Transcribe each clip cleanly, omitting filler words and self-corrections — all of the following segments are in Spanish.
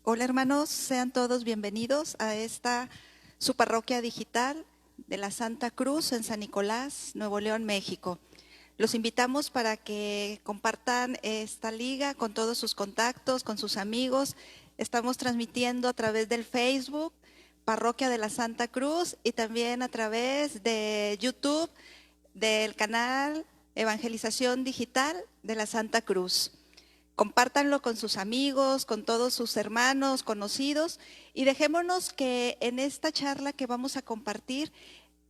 Hola hermanos, sean todos bienvenidos a esta su parroquia digital de la Santa Cruz en San Nicolás, Nuevo León, México. Los invitamos para que compartan esta liga con todos sus contactos, con sus amigos. Estamos transmitiendo a través del Facebook, Parroquia de la Santa Cruz, y también a través de YouTube, del canal Evangelización Digital de la Santa Cruz. Compártanlo con sus amigos, con todos sus hermanos, conocidos, y dejémonos que en esta charla que vamos a compartir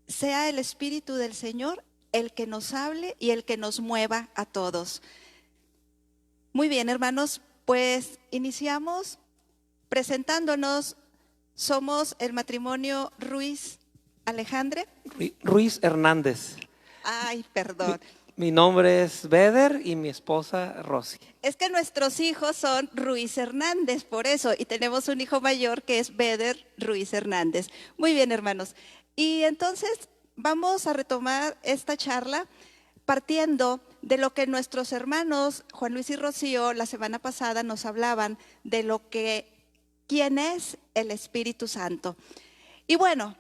sea el Espíritu del Señor el que nos hable y el que nos mueva a todos. Muy bien, hermanos, pues iniciamos presentándonos. Somos el matrimonio Ruiz Alejandre. Ruiz Hernández. Ay, perdón. Mi nombre es Beder y mi esposa Rosy. Es que nuestros hijos son Ruiz Hernández, por eso, y tenemos un hijo mayor que es Beder Ruiz Hernández. Muy bien, hermanos. Y entonces vamos a retomar esta charla partiendo de lo que nuestros hermanos Juan Luis y Rocío la semana pasada nos hablaban de quién es el Espíritu Santo. Y bueno,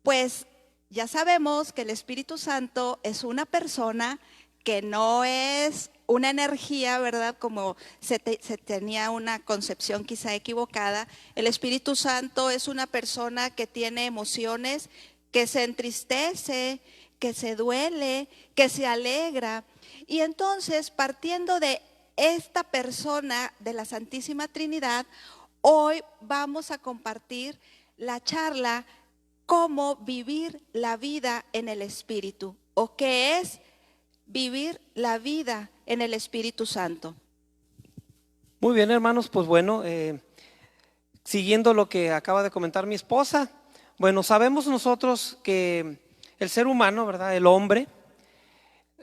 pues ya sabemos que el Espíritu Santo es una persona que no es una energía, ¿verdad? Como se tenía una concepción quizá equivocada. El Espíritu Santo es una persona que tiene emociones, que se entristece, que se duele, que se alegra. Y entonces, partiendo de esta persona de la Santísima Trinidad, hoy vamos a compartir la charla cómo vivir la vida en el Espíritu, o qué es vivir la vida en el Espíritu Santo. Muy bien, hermanos, pues bueno, siguiendo lo que acaba de comentar mi esposa, bueno, sabemos nosotros que el ser humano, ¿verdad? El hombre,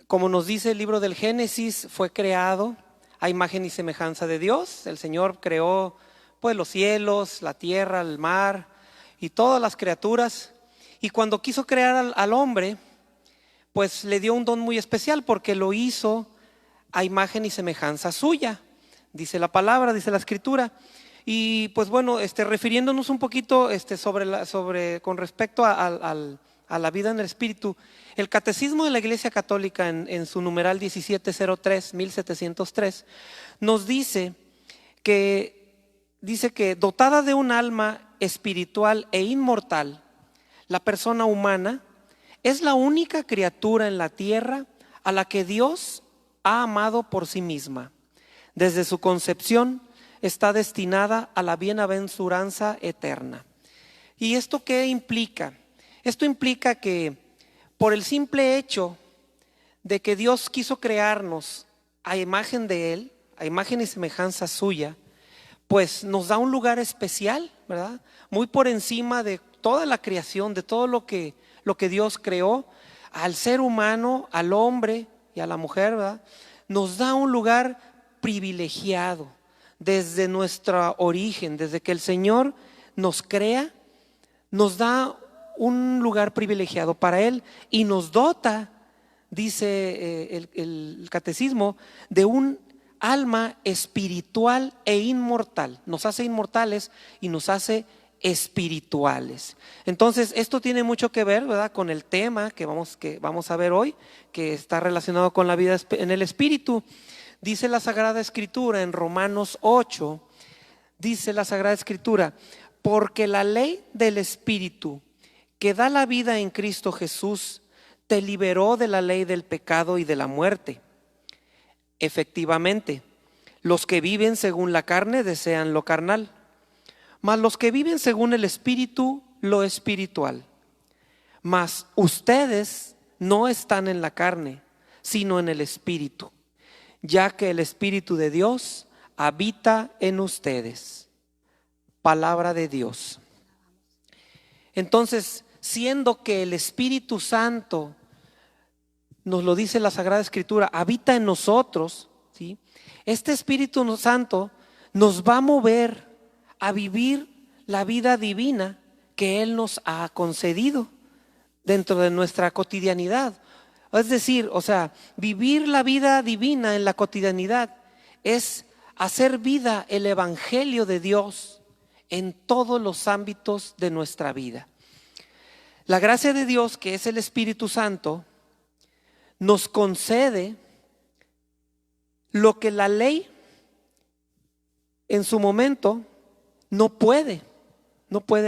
como nos dice el libro del Génesis, fue creado a imagen y semejanza de Dios. El Señor creó pues los cielos, la tierra, el mar y todas las criaturas, y cuando quiso crear al hombre, pues le dio un don muy especial porque lo hizo a imagen y semejanza suya, dice la palabra, dice la escritura. Y pues bueno, refiriéndonos un poquito con respecto a la vida en el Espíritu, el Catecismo de la Iglesia Católica en su numeral 1703 nos dice que dotada de un alma espiritual e inmortal, la persona humana es la única criatura en la tierra a la que Dios ha amado por sí misma. Desde su concepción está destinada a la bienaventuranza eterna. ¿Y esto qué implica? Esto implica que por el simple hecho de que Dios quiso crearnos a imagen de Él, a imagen y semejanza suya, pues nos da un lugar especial, ¿verdad? Muy por encima de toda la creación, de todo lo que Dios creó, al ser humano, al hombre y a la mujer, ¿verdad? Nos da un lugar privilegiado desde nuestro origen, desde que el Señor nos crea, nos da un lugar privilegiado para Él y nos dota, dice el catecismo, de un alma espiritual e inmortal. Nos hace inmortales y nos hace espirituales. Entonces esto tiene mucho que ver, ¿verdad?, con el tema que vamos a ver hoy, que está relacionado con la vida en el Espíritu. Dice la Sagrada Escritura en Romanos 8, dice la Sagrada Escritura: porque la ley del Espíritu que da la vida en Cristo Jesús te liberó de la ley del pecado y de la muerte. Efectivamente, los que viven según la carne desean lo carnal, mas los que viven según el Espíritu, lo espiritual. Mas ustedes no están en la carne, sino en el Espíritu, ya que el Espíritu de Dios habita en ustedes. Palabra de Dios. Entonces, siendo que el Espíritu Santo, nos lo dice la Sagrada Escritura, habita en nosotros, ¿sí? Este Espíritu Santo nos va a mover a vivir la vida divina que Él nos ha concedido dentro de nuestra cotidianidad. Es decir, vivir la vida divina en la cotidianidad es hacer vida el Evangelio de Dios en todos los ámbitos de nuestra vida. La gracia de Dios, que es el Espíritu Santo, nos concede lo que la ley en su momento no puede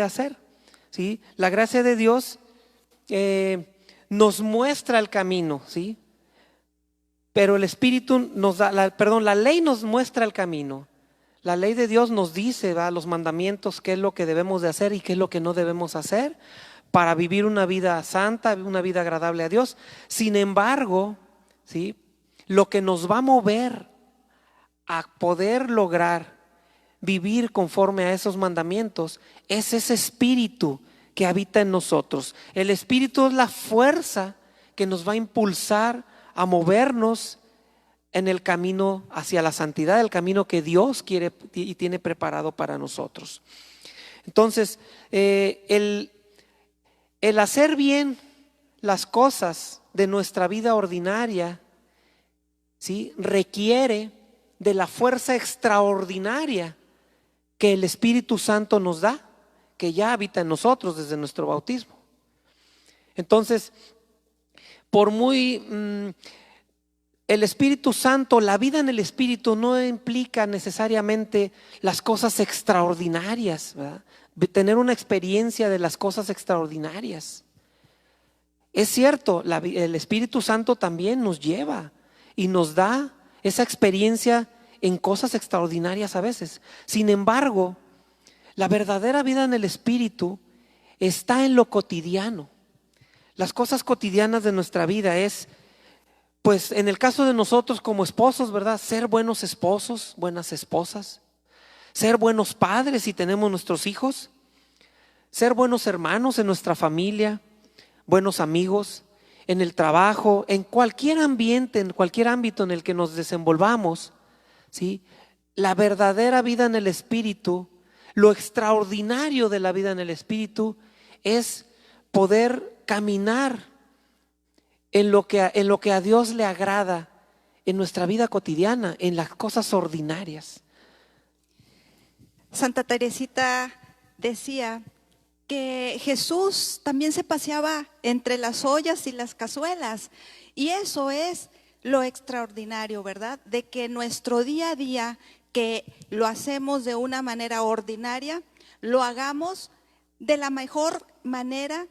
hacer, ¿sí? La gracia de Dios nos muestra el camino, ¿sí? Pero el Espíritu nos da, la ley nos muestra el camino. La ley de Dios nos dice, los mandamientos, qué es lo que debemos de hacer y qué es lo que no debemos hacer para vivir una vida santa, una vida agradable a Dios. Sin embargo, ¿sí?, lo que nos va a mover a poder lograr vivir conforme a esos mandamientos es ese Espíritu que habita en nosotros. El Espíritu es la fuerza que nos va a impulsar a movernos en el camino hacia la santidad, el camino que Dios quiere y tiene preparado para nosotros. Entonces, el hacer bien las cosas de nuestra vida ordinaria, ¿sí?, requiere de la fuerza extraordinaria que el Espíritu Santo nos da, que ya habita en nosotros desde nuestro bautismo. Entonces, por muy el Espíritu Santo, la vida en el Espíritu no implica necesariamente las cosas extraordinarias, ¿verdad? Tener una experiencia de las cosas extraordinarias. Es cierto, el Espíritu Santo también nos lleva y nos da esa experiencia en cosas extraordinarias a veces. Sin embargo, la verdadera vida en el Espíritu está en lo cotidiano. Las cosas cotidianas de nuestra vida es, pues en el caso de nosotros como esposos, ¿verdad?, ser buenos esposos, buenas esposas, ser buenos padres si tenemos nuestros hijos, ser buenos hermanos en nuestra familia, buenos amigos, en el trabajo, en cualquier ambiente, en cualquier ámbito en el que nos desenvolvamos, ¿sí? La verdadera vida en el Espíritu, lo extraordinario de la vida en el Espíritu es poder caminar en lo que a Dios le agrada en nuestra vida cotidiana, en las cosas ordinarias. Santa Teresita decía que Jesús también se paseaba entre las ollas y las cazuelas, y eso es lo extraordinario, ¿verdad? De que nuestro día a día, que lo hacemos de una manera ordinaria, lo hagamos de la mejor manera,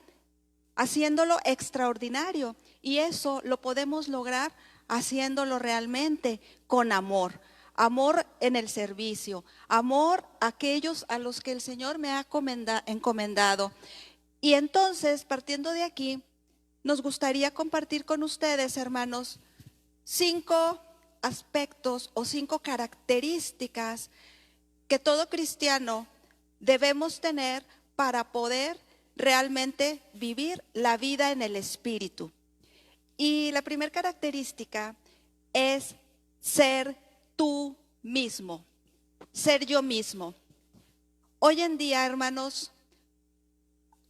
haciéndolo extraordinario. Y eso lo podemos lograr haciéndolo realmente con amor. Amor en el servicio, amor a aquellos a los que el Señor me ha encomendado. Y entonces, partiendo de aquí, nos gustaría compartir con ustedes, hermanos, 5 aspectos o 5 características que todo cristiano debemos tener para poder realmente vivir la vida en el Espíritu. Y la primera característica es ser tú mismo, ser yo mismo. Hoy en día, hermanos,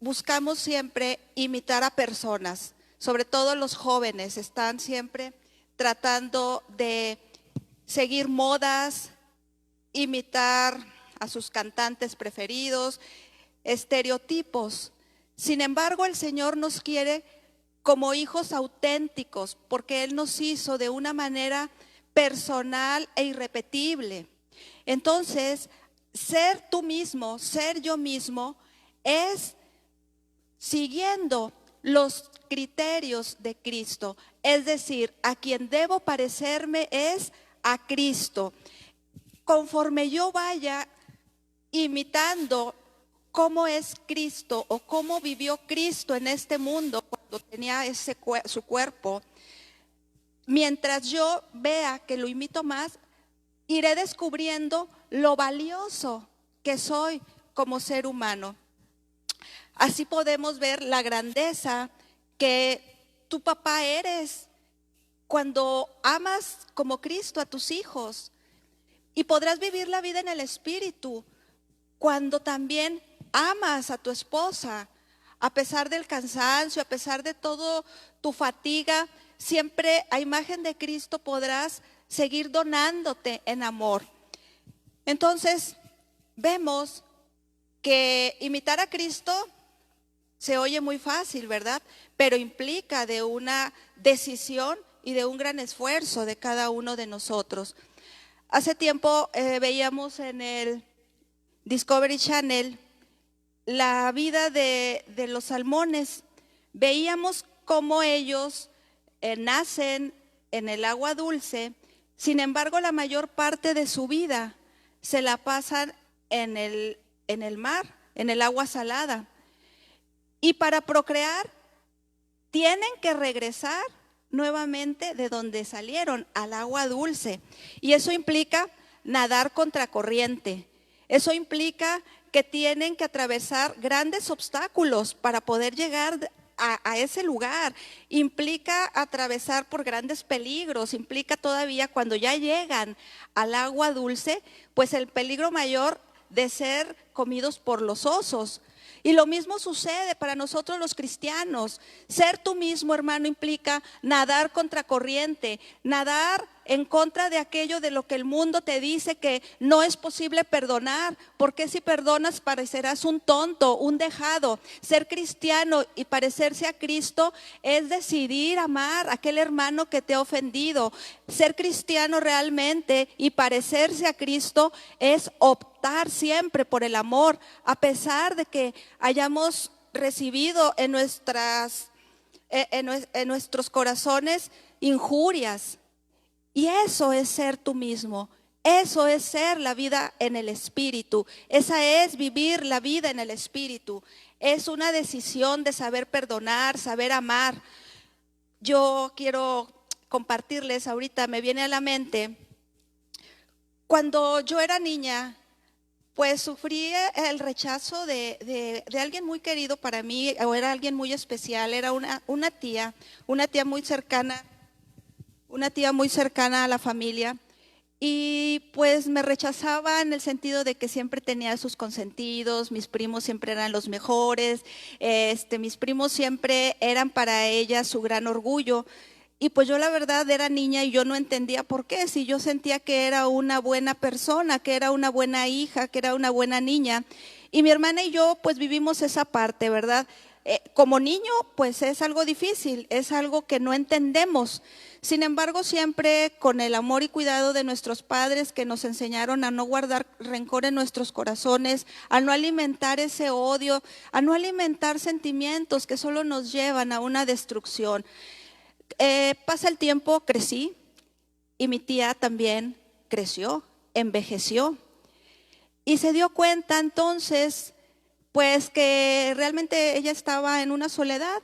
buscamos siempre imitar a personas, sobre todo los jóvenes están siempre tratando de seguir modas, imitar a sus cantantes preferidos, estereotipos. Sin embargo, el Señor nos quiere como hijos auténticos, porque Él nos hizo de una manera personal e irrepetible. Entonces, ser tú mismo, ser yo mismo, es siguiendo los criterios de Cristo. Es decir, a quien debo parecerme es a Cristo. Conforme yo vaya imitando cómo es Cristo o cómo vivió Cristo en este mundo cuando tenía su cuerpo, mientras yo vea que lo imito más, iré descubriendo lo valioso que soy como ser humano. Así podemos ver la grandeza que tu papá eres cuando amas como Cristo a tus hijos, y podrás vivir la vida en el Espíritu cuando también amas a tu esposa, a pesar del cansancio, a pesar de todo tu fatiga, siempre a imagen de Cristo podrás seguir donándote en amor. Entonces, vemos que imitar a Cristo se oye muy fácil, ¿verdad? Pero implica de una decisión y de un gran esfuerzo de cada uno de nosotros. Hace tiempo veíamos en el Discovery Channel la vida de los salmones. Veíamos cómo ellos nacen en el agua dulce, sin embargo la mayor parte de su vida se la pasan en el mar, en el agua salada. Y para procrear tienen que regresar nuevamente de donde salieron, al agua dulce. Y eso implica nadar contracorriente. Eso implica que tienen que atravesar grandes obstáculos para poder llegar a ese lugar. Implica atravesar por grandes peligros. Implica todavía cuando ya llegan al agua dulce, pues el peligro mayor de ser comidos por los osos. Y lo mismo sucede para nosotros los cristianos. Ser tú mismo, hermano, implica nadar contracorriente, nadar en contra de aquello de lo que el mundo te dice que no es posible perdonar, porque si perdonas parecerás un tonto, un dejado. Ser cristiano y parecerse a Cristo es decidir amar a aquel hermano que te ha ofendido. Ser cristiano realmente y parecerse a Cristo es optar siempre por el amor, a pesar de que hayamos recibido en nuestros corazones injurias. Y eso es ser tú mismo, eso es ser la vida en el Espíritu, esa es vivir la vida en el Espíritu. Es una decisión de saber perdonar, saber amar. Yo quiero compartirles, ahorita me viene a la mente, cuando yo era niña, pues sufrí el rechazo de alguien muy querido para mí, o era alguien muy especial, era una tía muy cercana. Una tía muy cercana a la familia, y pues me rechazaba en el sentido de que siempre tenía sus consentidos, mis primos siempre eran los mejores, mis primos siempre eran para ella su gran orgullo. Y pues yo la verdad era niña y yo no entendía por qué, si yo sentía que era una buena persona, que era una buena hija, que era una buena niña. Y mi hermana y yo pues vivimos esa parte, ¿verdad? Como niño pues es algo difícil, es algo que no entendemos. Sin embargo, siempre con el amor y cuidado de nuestros padres, que nos enseñaron a no guardar rencor en nuestros corazones, a no alimentar ese odio, a no alimentar sentimientos que solo nos llevan a una destrucción. Pasa el tiempo, crecí, y mi tía también creció, envejeció, y se dio cuenta entonces pues que realmente ella estaba en una soledad.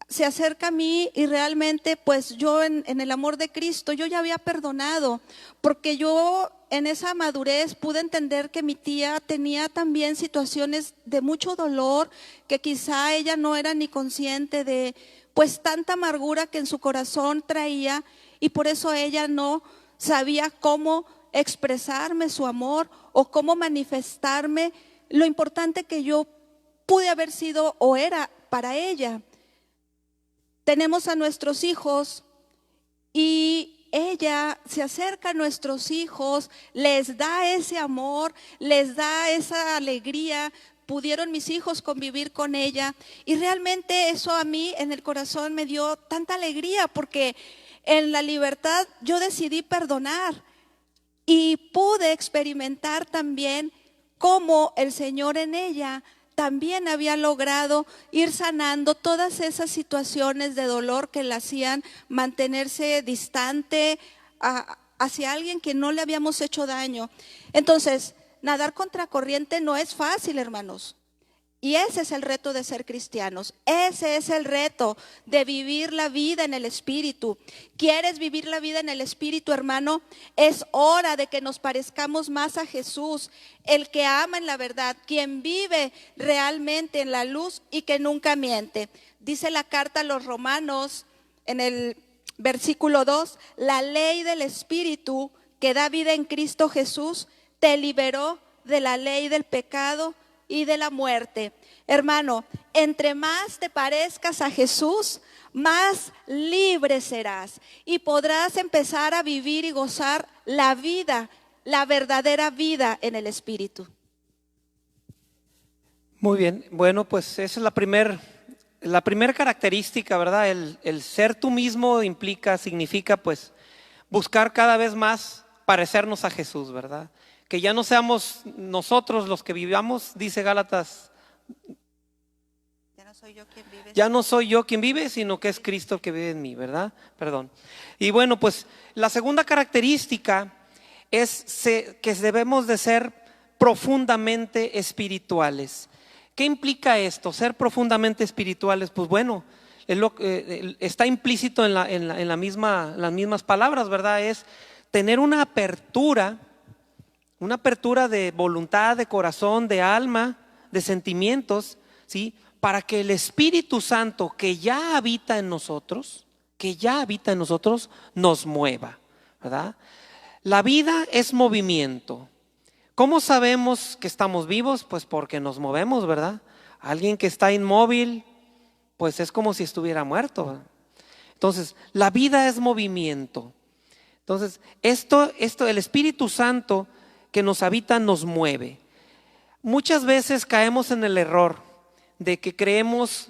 Se acerca a mí y realmente pues yo en el amor de Cristo yo ya había perdonado, porque yo en esa madurez pude entender que mi tía tenía también situaciones de mucho dolor, que quizá ella no era ni consciente de pues tanta amargura que en su corazón traía, y por eso ella no sabía cómo expresarme su amor o cómo manifestarme lo importante que yo pude haber sido o era para ella. Tenemos a nuestros hijos y ella se acerca a nuestros hijos, les da ese amor, les da esa alegría. Pudieron mis hijos convivir con ella, y realmente eso a mí en el corazón me dio tanta alegría, porque en la libertad yo decidí perdonar y pude experimentar también cómo el Señor en ella también había logrado ir sanando todas esas situaciones de dolor que la hacían mantenerse distante hacia alguien que no le habíamos hecho daño. Entonces, nadar contracorriente no es fácil, hermanos. Y ese es el reto de ser cristianos. Ese es el reto de vivir la vida en el Espíritu. ¿Quieres vivir la vida en el Espíritu, hermano? Es hora de que nos parezcamos más a Jesús, el que ama en la verdad, quien vive realmente en la luz y que nunca miente. Dice la carta a los Romanos en el versículo 2, la ley del Espíritu que da vida en Cristo Jesús te liberó de la ley del pecado y de la muerte. Hermano, entre más te parezcas a Jesús, más libre serás y podrás empezar a vivir y gozar la vida, la verdadera vida en el Espíritu. Muy bien, bueno, pues esa es la primer característica, ¿verdad? El ser tú mismo significa pues buscar cada vez más parecernos a Jesús, ¿verdad? Que ya no seamos nosotros los que vivamos, dice Gálatas, Ya no soy yo quien vive. ya no soy yo quien vive, sino que es Cristo el que vive en mí, ¿verdad? Perdón. Y bueno, pues la segunda característica es que debemos de ser profundamente espirituales. ¿Qué implica esto? Ser profundamente espirituales. Pues bueno, está implícito en las mismas palabras, ¿verdad? Es tener una apertura de voluntad, de corazón, de alma, de sentimientos, ¿sí? Para que el Espíritu Santo que ya habita en nosotros, nos mueva, ¿verdad? La vida es movimiento. ¿Cómo sabemos que estamos vivos? Pues porque nos movemos, ¿verdad? Alguien que está inmóvil, pues es como si estuviera muerto, ¿verdad? Entonces, la vida es movimiento. Entonces, el Espíritu Santo que nos habita nos mueve. Muchas veces caemos en el error de que creemos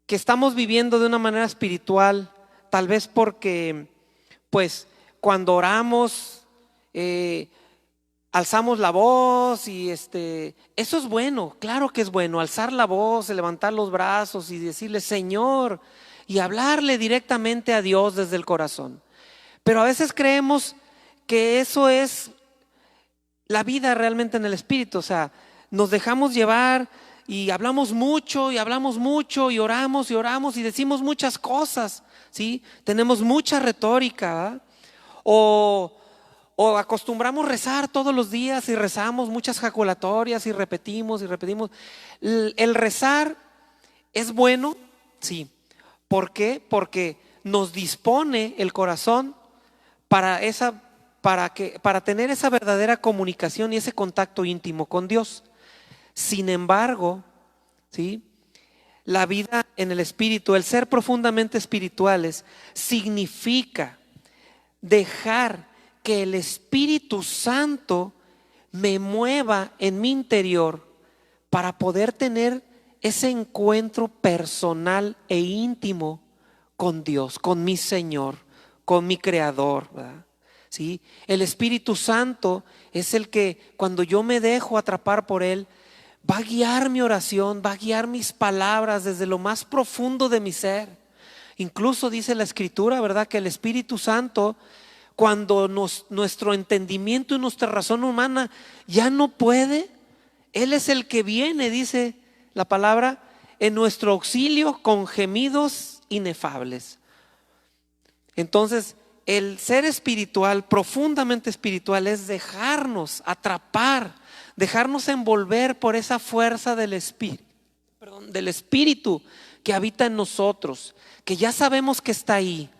que estamos viviendo de una manera espiritual, tal vez porque, pues, cuando oramos, alzamos la voz y eso es bueno, claro que es bueno, alzar la voz, levantar los brazos y decirle Señor y hablarle directamente a Dios desde el corazón. Pero a veces creemos que eso es la vida realmente en el Espíritu, o sea, nos dejamos llevar y hablamos mucho y oramos y decimos muchas cosas, ¿sí? Tenemos mucha retórica, ¿verdad? O acostumbramos rezar todos los días y rezamos muchas jaculatorias y repetimos. El rezar es bueno, sí. ¿Por qué? Porque nos dispone el corazón para tener esa verdadera comunicación y ese contacto íntimo con Dios. Sin embargo, ¿sí? La vida en el Espíritu, el ser profundamente espirituales, significa dejar que el Espíritu Santo me mueva en mi interior para poder tener ese encuentro personal e íntimo con Dios, con mi Señor, con mi Creador, ¿verdad? ¿Sí? El Espíritu Santo es el que cuando yo me dejo atrapar por Él, va a guiar mi oración, va a guiar mis palabras desde lo más profundo de mi ser. Incluso dice la Escritura, ¿verdad? Que el Espíritu Santo, cuando nuestro entendimiento y nuestra razón humana ya no puede, Él es el que viene, dice la palabra, en nuestro auxilio con gemidos inefables. Entonces, el ser espiritual, profundamente espiritual, es dejarnos atrapar, dejarnos envolver por esa fuerza del Espíritu que habita en nosotros, que ya sabemos que está ahí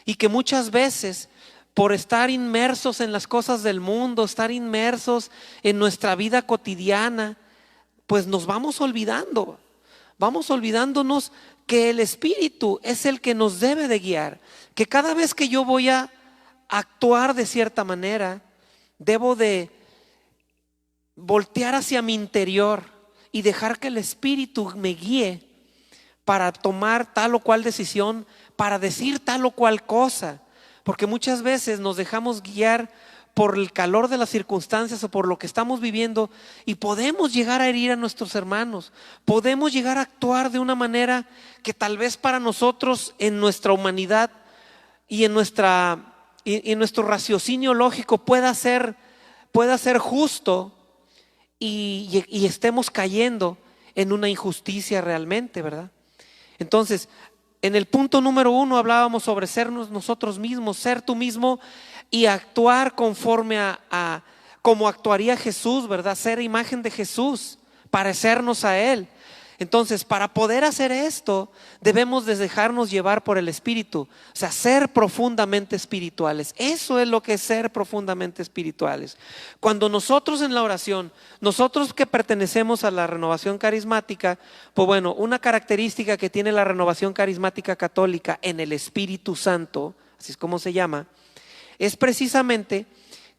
y que muchas veces, por estar inmersos en las cosas del mundo, estar inmersos en nuestra vida cotidiana, pues nos vamos olvidándonos que el Espíritu es el que nos debe de guiar, que cada vez que yo voy a actuar de cierta manera, debo de voltear hacia mi interior y dejar que el Espíritu me guíe para tomar tal o cual decisión, para decir tal o cual cosa. Porque muchas veces nos dejamos guiar por el calor de las circunstancias o por lo que estamos viviendo y podemos llegar a herir a nuestros hermanos, podemos llegar a actuar de una manera que tal vez para nosotros en nuestra humanidad y en nuestro raciocinio lógico pueda ser justo y estemos cayendo en una injusticia realmente, ¿verdad? Entonces, en el punto número 1 hablábamos sobre sernos nosotros mismos, ser tú mismo y actuar conforme a como actuaría Jesús, ¿verdad? Ser imagen de Jesús, parecernos a Él. Entonces, para poder hacer esto, debemos de dejarnos llevar por el Espíritu, o sea, ser profundamente espirituales. Eso es lo que es ser profundamente espirituales. Cuando nosotros en la oración, nosotros que pertenecemos a la renovación carismática, pues bueno, una característica que tiene la renovación carismática católica en el Espíritu Santo, así es como se llama, es precisamente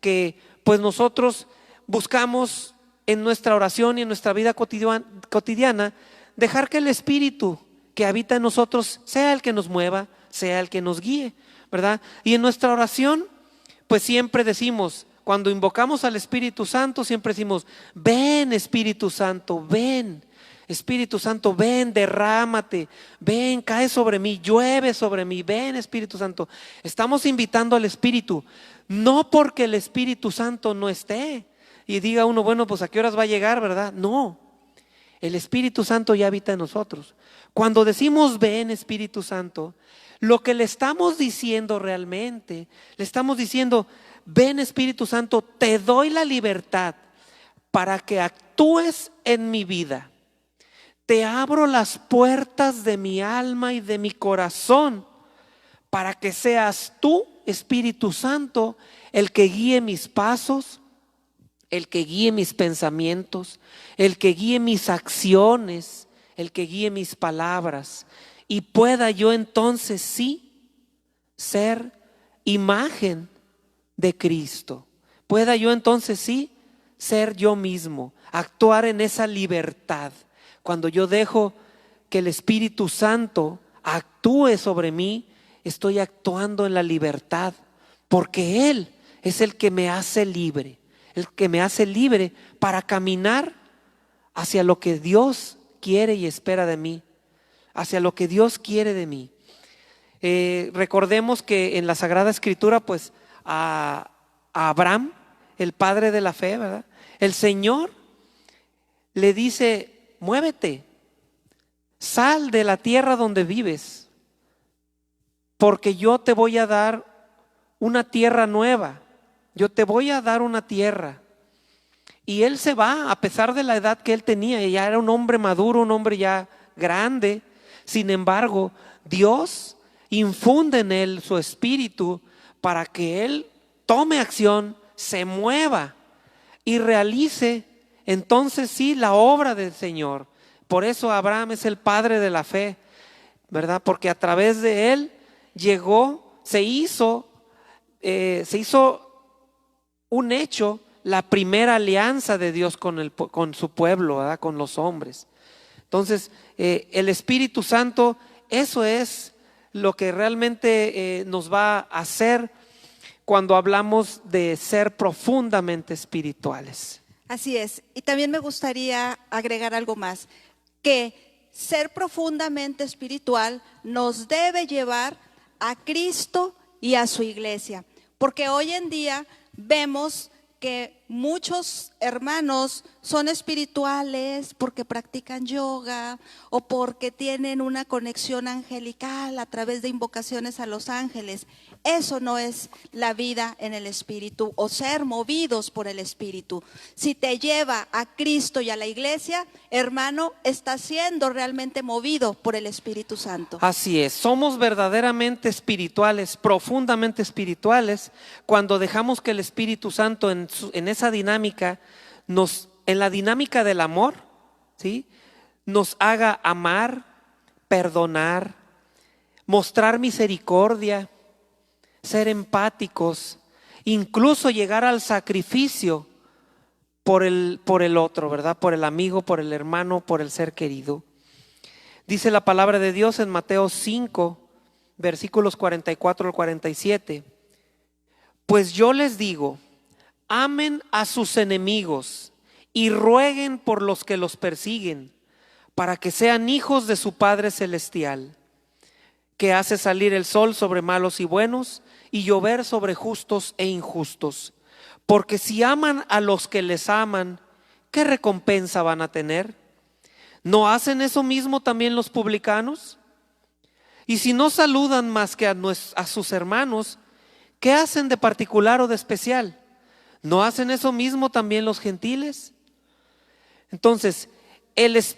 que pues nosotros buscamos en nuestra oración y en nuestra vida cotidiana, dejar que el Espíritu que habita en nosotros sea el que nos mueva, sea el que nos guíe, ¿verdad? Y en nuestra oración, pues siempre decimos, cuando invocamos al Espíritu Santo, siempre decimos: ven Espíritu Santo, ven Espíritu Santo, ven, derrámate, ven, cae sobre mí, llueve sobre mí, ven Espíritu Santo. Estamos invitando al Espíritu, no porque el Espíritu Santo no esté y diga uno, bueno, pues a qué horas va a llegar, ¿verdad? No, el Espíritu Santo ya habita en nosotros. Cuando decimos ven Espíritu Santo, lo que le estamos diciendo realmente, le estamos diciendo: ven Espíritu Santo, te doy la libertad para que actúes en mi vida. Te abro las puertas de mi alma y de mi corazón para que seas tú, Espíritu Santo, el que guíe mis pasos, el que guíe mis pensamientos, el que guíe mis acciones, el que guíe mis palabras, y pueda yo entonces sí ser imagen de Cristo. Pueda yo entonces sí ser yo mismo, actuar en esa libertad. Cuando yo dejo que el Espíritu Santo actúe sobre mí, estoy actuando en la libertad, porque Él es el que me hace libre, el que me hace libre para caminar hacia lo que Dios quiere y espera de mí, hacia lo que Dios quiere de mí. Recordemos que en la Sagrada Escritura, pues a Abraham, el padre de la fe, ¿verdad? El Señor le dice: muévete, sal de la tierra donde vives, porque yo te voy a dar una tierra nueva, yo te voy a dar una tierra. Y él se va, a pesar de la edad que él tenía, ya era un hombre maduro, un hombre ya grande. Sin embargo, Dios infunde en él su espíritu para que él tome acción, se mueva y realice entonces sí la obra del Señor. Por eso Abraham es el padre de la fe, ¿verdad? Porque a través de él llegó, se hizo un hecho, la primera alianza de Dios con su pueblo, ¿verdad? Con los hombres. Entonces, el Espíritu Santo, eso es lo que realmente nos va a hacer cuando hablamos de ser profundamente espirituales. Así es. Y también me gustaría agregar algo más, que ser profundamente espiritual nos debe llevar a Cristo y a su iglesia. Porque hoy en día vemos que muchos hermanos son espirituales porque practican yoga o porque tienen una conexión angelical a través de invocaciones a los ángeles. Eso no es la vida en el Espíritu o ser movidos por el Espíritu. Si te lleva a Cristo y a la iglesia, hermano, estás siendo realmente movido por el Espíritu Santo. Así es, somos verdaderamente espirituales, profundamente espirituales, cuando dejamos que el Espíritu Santo en esa dinámica, en la dinámica del amor, ¿sí?, nos haga amar, perdonar, mostrar misericordia, ser empáticos, incluso llegar al sacrificio por el otro, ¿verdad? Por el amigo, por el hermano, por el ser querido. Dice la palabra de Dios en Mateo 5, versículos 44 al 47. Pues yo les digo, amen a sus enemigos y rueguen por los que los persiguen, para que sean hijos de su Padre Celestial, que hace salir el sol sobre malos y buenos y llover sobre justos e injustos. Porque si aman a los que les aman, ¿qué recompensa van a tener? ¿No hacen eso mismo también los publicanos? Y si no saludan más que a sus hermanos, ¿qué hacen de particular o de especial? ¿No hacen eso mismo también los gentiles? Entonces,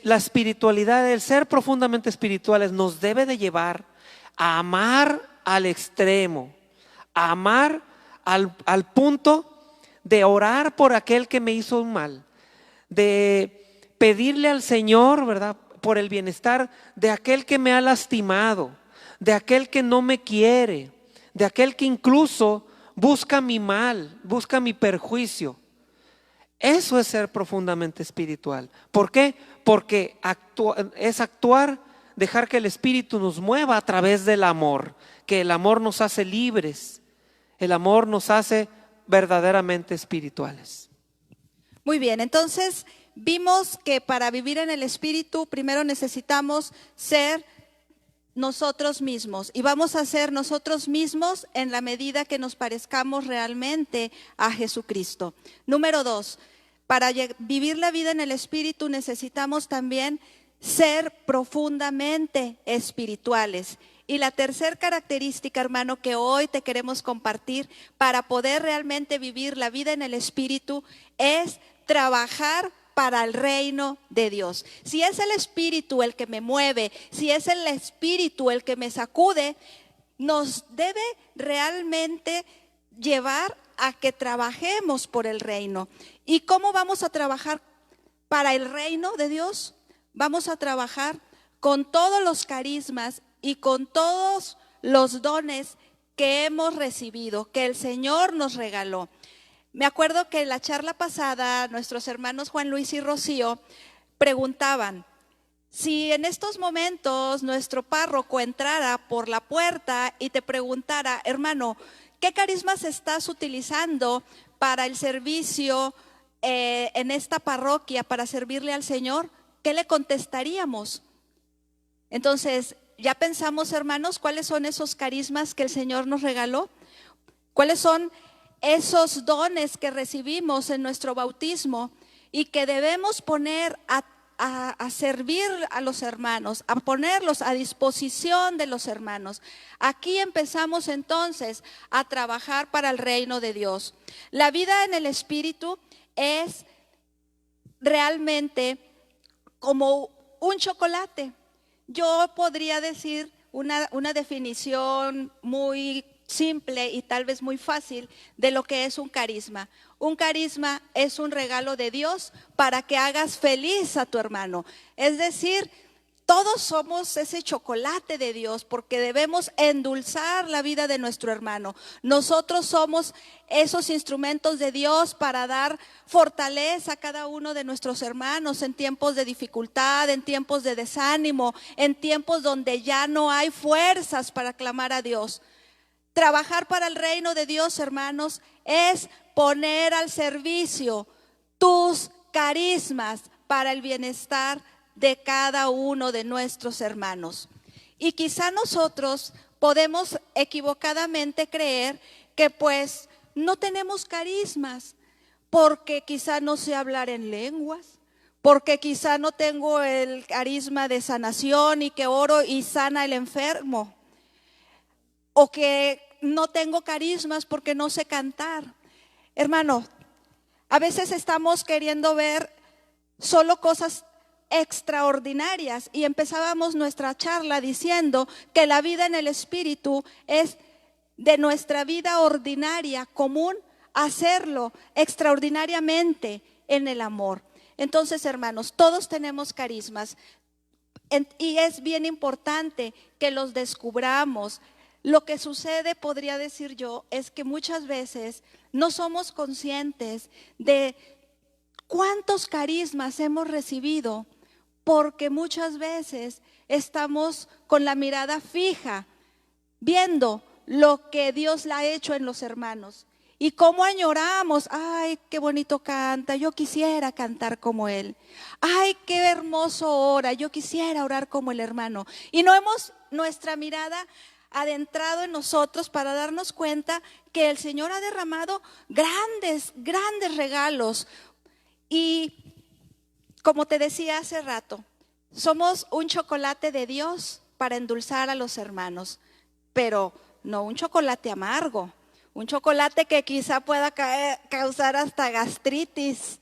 la espiritualidad, el ser profundamente espirituales, nos debe de llevar a amar al extremo, a amar al punto de orar por aquel que me hizo un mal, de pedirle al Señor, ¿verdad?, por el bienestar de aquel que me ha lastimado, de aquel que no me quiere, de aquel que incluso busca mi mal, busca mi perjuicio. Eso es ser profundamente espiritual. ¿Por qué? Porque es actuar, dejar que el Espíritu nos mueva a través del amor, que el amor nos hace libres, el amor nos hace verdaderamente espirituales. Muy bien, entonces vimos que para vivir en el Espíritu primero necesitamos ser nosotros mismos, y vamos a ser nosotros mismos en la medida que nos parezcamos realmente a Jesucristo. Número 2, para vivir la vida en el Espíritu necesitamos también ser profundamente espirituales. Y la tercera característica, hermano, que hoy te queremos compartir para poder realmente vivir la vida en el Espíritu es trabajar para el reino de Dios. Si es el Espíritu el que me mueve, si es el Espíritu el que me sacude, nos debe realmente llevar a que trabajemos por el reino. ¿Y cómo vamos a trabajar para el reino de Dios? Vamos a trabajar con todos los carismas y con todos los dones que hemos recibido, que el Señor nos regaló. Me acuerdo que en la charla pasada nuestros hermanos Juan Luis y Rocío preguntaban, si en estos momentos nuestro párroco entrara por la puerta y te preguntara, hermano, ¿qué carismas estás utilizando para el servicio en esta parroquia, para servirle al Señor? ¿Qué le contestaríamos? Entonces, ya pensamos, hermanos, cuáles son esos carismas que el Señor nos regaló, cuáles son esos dones que recibimos en nuestro bautismo y que debemos poner a servir a los hermanos, a ponerlos a disposición de los hermanos. Aquí empezamos entonces a trabajar para el reino de Dios. La vida en el Espíritu es realmente como un chocolate. Yo podría decir una definición muy simple y tal vez muy fácil de lo que es un carisma. Un carisma es un regalo de Dios para que hagas feliz a tu hermano. Es decir, todos somos ese chocolate de Dios porque debemos endulzar la vida de nuestro hermano. Nosotros somos esos instrumentos de Dios para dar fortaleza a cada uno de nuestros hermanos en tiempos de dificultad, en tiempos de desánimo, en tiempos donde ya no hay fuerzas para clamar a Dios. Trabajar para el reino de Dios, hermanos, es poner al servicio tus carismas para el bienestar de cada uno de nuestros hermanos. Y quizá nosotros podemos equivocadamente creer que pues no tenemos carismas, porque quizá no sé hablar en lenguas, porque quizá no tengo el carisma de sanación y que oro y sana el enfermo, o que no tengo carismas porque no sé cantar. Hermano, a veces estamos queriendo ver solo cosas extraordinarias y empezábamos nuestra charla diciendo que la vida en el Espíritu es de nuestra vida ordinaria, común, hacerlo extraordinariamente en el amor. Entonces, hermanos, todos tenemos carismas y es bien importante que los descubramos. Lo que sucede, podría decir yo, es que muchas veces no somos conscientes de cuántos carismas hemos recibido, porque muchas veces estamos con la mirada fija, viendo lo que Dios le ha hecho en los hermanos. Y cómo añoramos, ay, qué bonito canta, yo quisiera cantar como él. Ay, qué hermoso ora, yo quisiera orar como el hermano. Y no hemos nuestra mirada adentrado en nosotros para darnos cuenta que el Señor ha derramado grandes, grandes regalos. Y como te decía hace rato, somos un chocolate de Dios para endulzar a los hermanos, pero no un chocolate amargo, un chocolate que quizá pueda causar hasta gastritis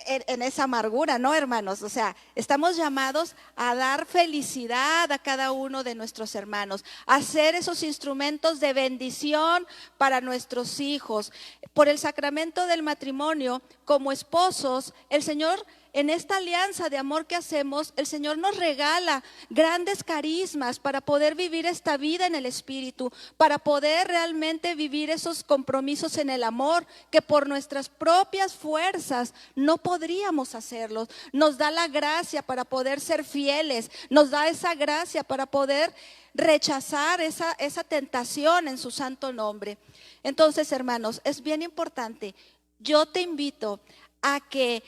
en esa amargura, ¿no, hermanos? O sea, estamos llamados a dar felicidad a cada uno de nuestros hermanos, a ser esos instrumentos de bendición para nuestros hijos. Por el sacramento del matrimonio, como esposos, el Señor en esta alianza de amor que hacemos, el Señor nos regala grandes carismas para poder vivir esta vida en el Espíritu, para poder realmente vivir esos compromisos en el amor, que por nuestras propias fuerzas no podríamos hacerlos. Nos da la gracia para poder ser fieles, nos da esa gracia para poder rechazar esa tentación en su santo nombre. Entonces, hermanos, es bien importante. Yo te invito a que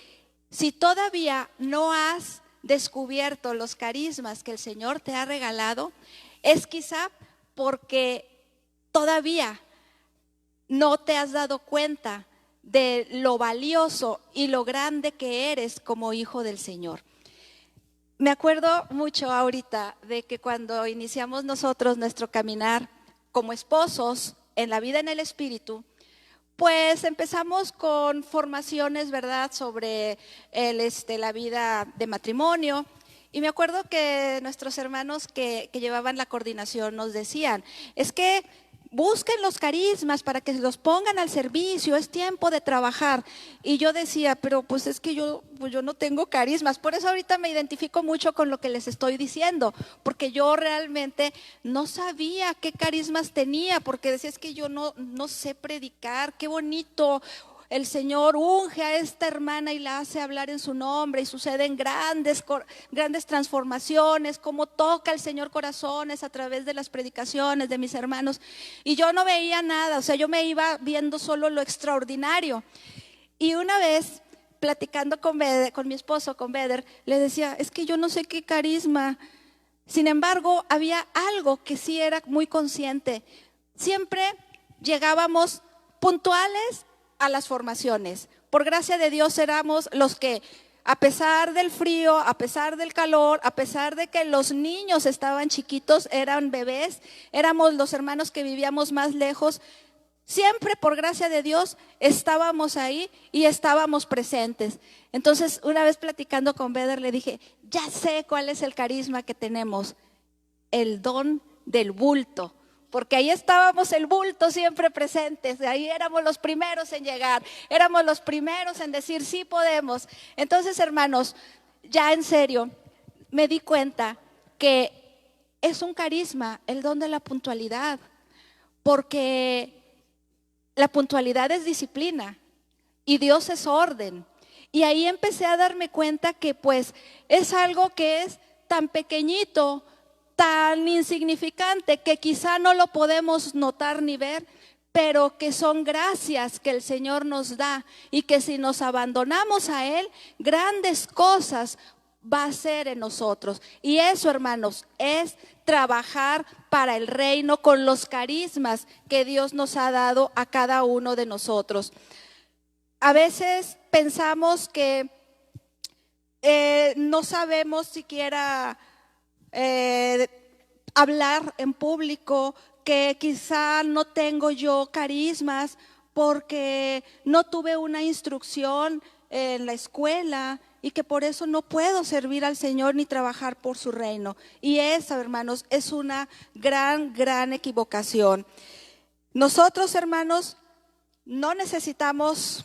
si todavía no has descubierto los carismas que el Señor te ha regalado, es quizá porque todavía no te has dado cuenta de lo valioso y lo grande que eres como hijo del Señor. Me acuerdo mucho ahorita de que cuando iniciamos nosotros nuestro caminar como esposos en la vida en el Espíritu, pues empezamos con formaciones, ¿verdad?, sobre la vida de matrimonio. Y me acuerdo que nuestros hermanos que llevaban la coordinación nos decían, es que busquen los carismas para que los pongan al servicio, es tiempo de trabajar. Y yo decía, pero pues es que yo no tengo carismas. Por eso ahorita me identifico mucho con lo que les estoy diciendo, porque yo realmente no sabía qué carismas tenía, porque decía, es que yo no sé predicar, qué bonito. El Señor unge a esta hermana y la hace hablar en su nombre y suceden grandes transformaciones, como toca el Señor corazones a través de las predicaciones de mis hermanos. Y yo no veía nada, o sea, yo me iba viendo solo lo extraordinario. Y una vez, platicando con mi esposo, con Beder, le decía, es que yo no sé qué carisma. Sin embargo, había algo que sí era muy consciente. Siempre llegábamos puntuales a las formaciones. Por gracia de Dios éramos los que, a pesar del frío, a pesar del calor, a pesar de que los niños estaban chiquitos, eran bebés, éramos los hermanos que vivíamos más lejos, siempre por gracia de Dios estábamos ahí y estábamos presentes. Entonces, una vez platicando con Beder, le dije, ya sé cuál es el carisma que tenemos, el don del bulto. Porque ahí estábamos el bulto siempre presentes, ahí éramos los primeros en llegar, éramos los primeros en decir sí podemos. Entonces, hermanos, ya en serio, me di cuenta que es un carisma, el don de la puntualidad, porque la puntualidad es disciplina y Dios es orden. Y ahí empecé a darme cuenta que pues es algo que es tan pequeñito, tan insignificante que quizá no lo podemos notar ni ver, pero que son gracias que el Señor nos da y que si nos abandonamos a Él, grandes cosas va a hacer en nosotros. Y eso, hermanos, es trabajar para el reino con los carismas que Dios nos ha dado a cada uno de nosotros. A veces pensamos que no sabemos siquiera hablar en público, que quizá no tengo yo carismas porque no tuve una instrucción en la escuela y que por eso no puedo servir al Señor ni trabajar por su reino. Y esa, hermanos, es una gran equivocación. Nosotros, hermanos, no necesitamos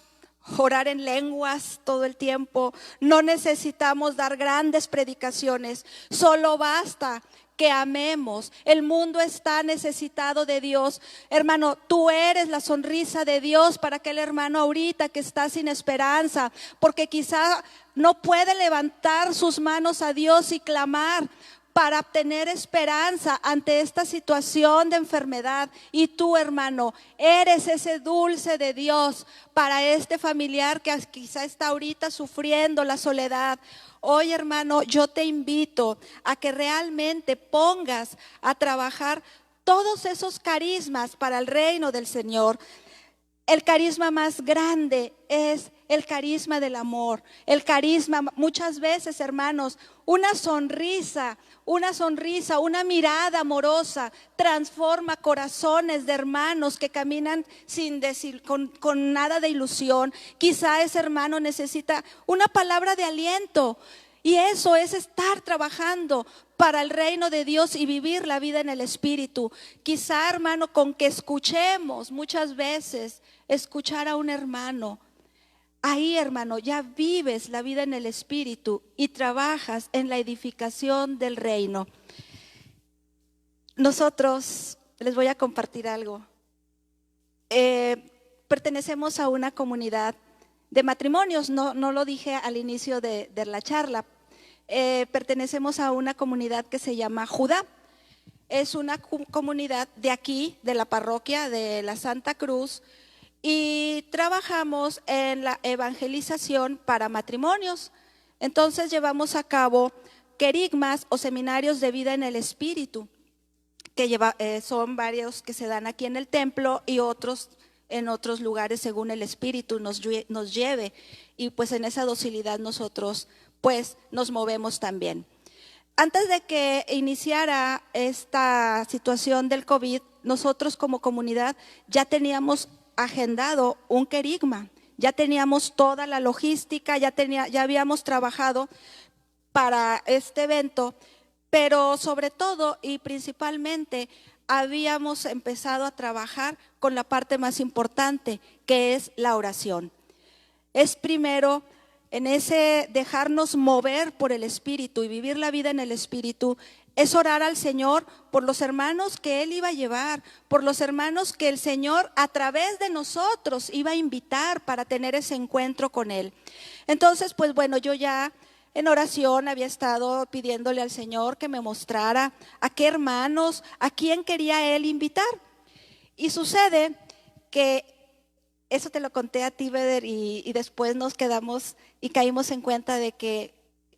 orar en lenguas todo el tiempo, no necesitamos dar grandes predicaciones, solo basta que amemos. El mundo está necesitado de Dios. Hermano, tú eres la sonrisa de Dios para aquel hermano ahorita que está sin esperanza, porque quizá no puede levantar sus manos a Dios y clamar para obtener esperanza ante esta situación de enfermedad. Y tú, hermano, eres ese dulce de Dios para este familiar que quizá está ahorita sufriendo la soledad. Hoy, hermano, yo te invito a que realmente pongas a trabajar todos esos carismas para el reino del Señor. El carisma más grande es el carisma del amor. El carisma, muchas veces, hermanos, una sonrisa, una mirada amorosa transforma corazones de hermanos que caminan sin decir, con nada de ilusión. Quizá ese hermano necesita una palabra de aliento. Y eso es estar trabajando para el reino de Dios y vivir la vida en el Espíritu. Quizá, hermano, con que escuchemos muchas veces, escuchar a un hermano, ahí, hermano, ya vives la vida en el Espíritu y trabajas en la edificación del reino. Nosotros, les voy a compartir algo. Pertenecemos a una comunidad de matrimonios, no lo dije al inicio de la charla. Pertenecemos a una comunidad que se llama Judá. Es una comunidad de aquí, de la parroquia de la Santa Cruz, y trabajamos en la evangelización para matrimonios. Entonces llevamos a cabo querigmas o seminarios de vida en el Espíritu, que son varios que se dan aquí en el templo y otros en otros lugares según el Espíritu nos lleve, y pues en esa docilidad nosotros pues nos movemos también. Antes de que iniciara esta situación del COVID, nosotros como comunidad ya teníamos agendado un querigma, ya teníamos toda la logística, ya habíamos trabajado para este evento, pero sobre todo y principalmente habíamos empezado a trabajar con la parte más importante, que es la oración. Es primero en ese dejarnos mover por el Espíritu y vivir la vida en el Espíritu, es orar al Señor por los hermanos que Él iba a llevar, por los hermanos que el Señor a través de nosotros iba a invitar para tener ese encuentro con Él. Entonces, pues bueno, yo ya en oración había estado pidiéndole al Señor que me mostrara a qué hermanos, a quién quería Él invitar. Y sucede que eso te lo conté a ti, Beder, y después nos quedamos y caímos en cuenta de que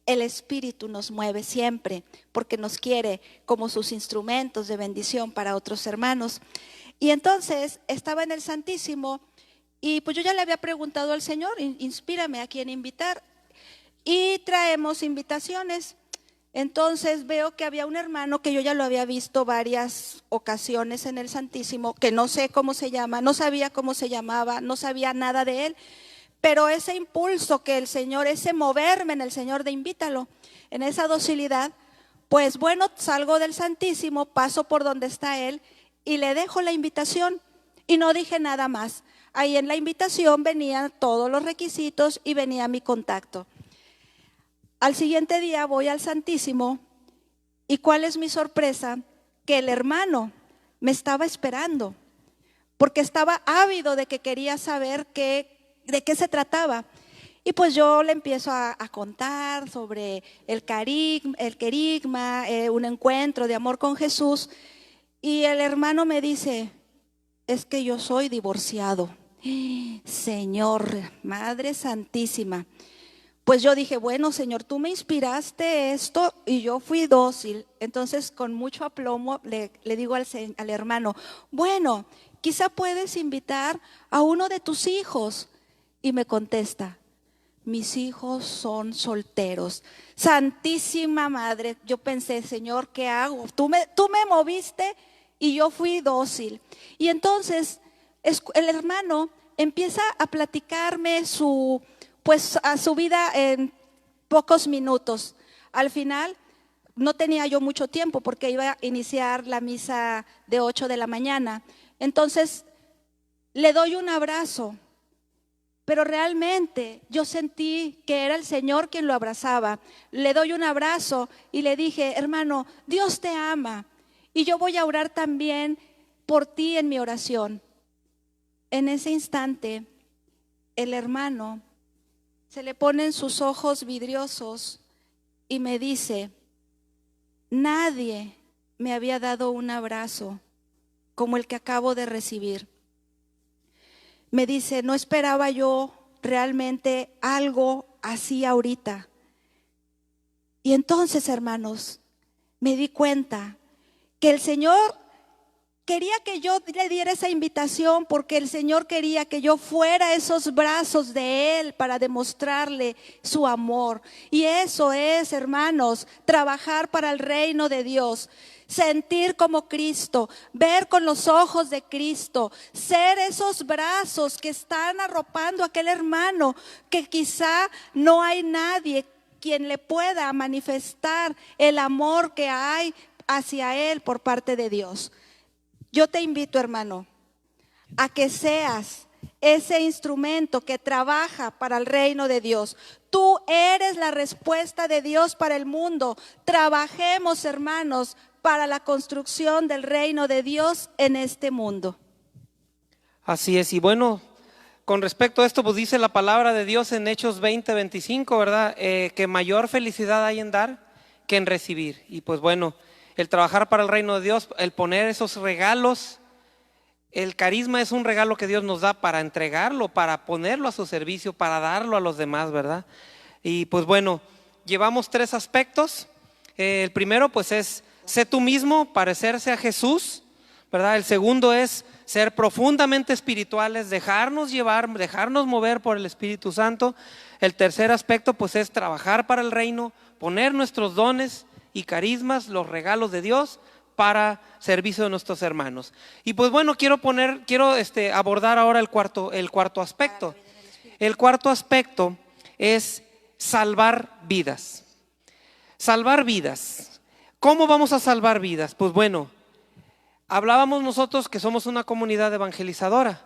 el Espíritu nos mueve siempre, porque nos quiere como sus instrumentos de bendición para otros hermanos. Y entonces estaba en el Santísimo y pues yo ya le había preguntado al Señor, inspírame a quién invitar. Y traemos invitaciones. Entonces veo que había un hermano que yo ya lo había visto varias ocasiones en el Santísimo, que no sé cómo se llama, no sabía cómo se llamaba, no sabía nada de él, pero ese impulso que el Señor, ese moverme en el Señor de invítalo, en esa docilidad, pues bueno, salgo del Santísimo, paso por donde está él y le dejo la invitación y no dije nada más. Ahí en la invitación venían todos los requisitos y venía mi contacto. Al siguiente día voy al Santísimo y ¿cuál es mi sorpresa? Que el hermano me estaba esperando porque estaba ávido de que quería saber de qué se trataba. Y pues yo le empiezo a contar sobre el querigma, un encuentro de amor con Jesús, y el hermano me dice, es que yo soy divorciado. Señor, Madre Santísima. Pues yo dije, bueno, Señor, tú me inspiraste esto y yo fui dócil. Entonces, con mucho aplomo, le digo al hermano, bueno, quizá puedes invitar a uno de tus hijos. Y me contesta, mis hijos son solteros. Santísima Madre, yo pensé, Señor, ¿qué hago? Tú me moviste y yo fui dócil. Y entonces, el hermano empieza a platicarme a su vida en pocos minutos. Al final no tenía yo mucho tiempo porque iba a iniciar la misa de 8 de la mañana. Entonces le doy un abrazo, pero realmente yo sentí que era el Señor quien lo abrazaba. Le doy un abrazo y le dije, hermano, Dios te ama y yo voy a orar también por ti en mi oración. En ese instante el hermano se le ponen sus ojos vidriosos y me dice, nadie me había dado un abrazo como el que acabo de recibir. Me dice, no esperaba yo realmente algo así ahorita. Y entonces, hermanos, me di cuenta que el Señor quería que yo le diera esa invitación porque el Señor quería que yo fuera a esos brazos de Él para demostrarle su amor. Y eso es, hermanos, trabajar para el reino de Dios. Sentir como Cristo, ver con los ojos de Cristo, ser esos brazos que están arropando a aquel hermano que quizá no hay nadie quien le pueda manifestar el amor que hay hacia él por parte de Dios. Yo te invito, hermano, a que seas ese instrumento que trabaja para el reino de Dios. Tú eres la respuesta de Dios para el mundo. Trabajemos, hermanos, para la construcción del reino de Dios en este mundo. Así es, y bueno, con respecto a esto, pues dice la palabra de Dios en Hechos 20:25, ¿verdad? Que mayor felicidad hay en dar que en recibir. Y pues bueno, el trabajar para el reino de Dios, el poner esos regalos, el carisma es un regalo que Dios nos da para entregarlo, para ponerlo a su servicio, para darlo a los demás, ¿verdad? Y pues bueno, llevamos 3 aspectos. El primero pues es, sé tú mismo, parecerse a Jesús, ¿verdad? El segundo es ser profundamente espirituales, dejarnos llevar, dejarnos mover por el Espíritu Santo. El tercer aspecto pues es trabajar para el reino, poner nuestros dones y carismas, los regalos de Dios, para servicio de nuestros hermanos. Y pues bueno, quiero abordar ahora el cuarto aspecto. El cuarto aspecto es salvar vidas. Salvar vidas. ¿Cómo vamos a salvar vidas? Pues bueno, hablábamos nosotros que somos una comunidad evangelizadora.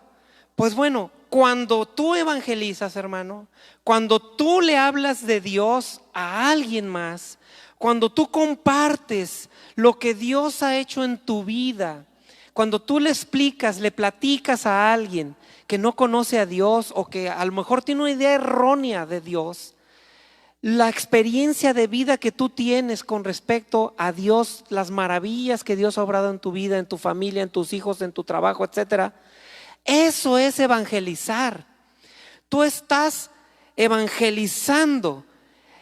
Pues bueno, cuando tú evangelizas, hermano, cuando tú le hablas de Dios a alguien más, cuando tú compartes lo que Dios ha hecho en tu vida, cuando tú le explicas, le platicas a alguien que no conoce a Dios o que a lo mejor tiene una idea errónea de Dios, la experiencia de vida que tú tienes con respecto a Dios, las maravillas que Dios ha obrado en tu vida, en tu familia, en tus hijos, en tu trabajo, etcétera, eso es evangelizar. Tú estás evangelizando.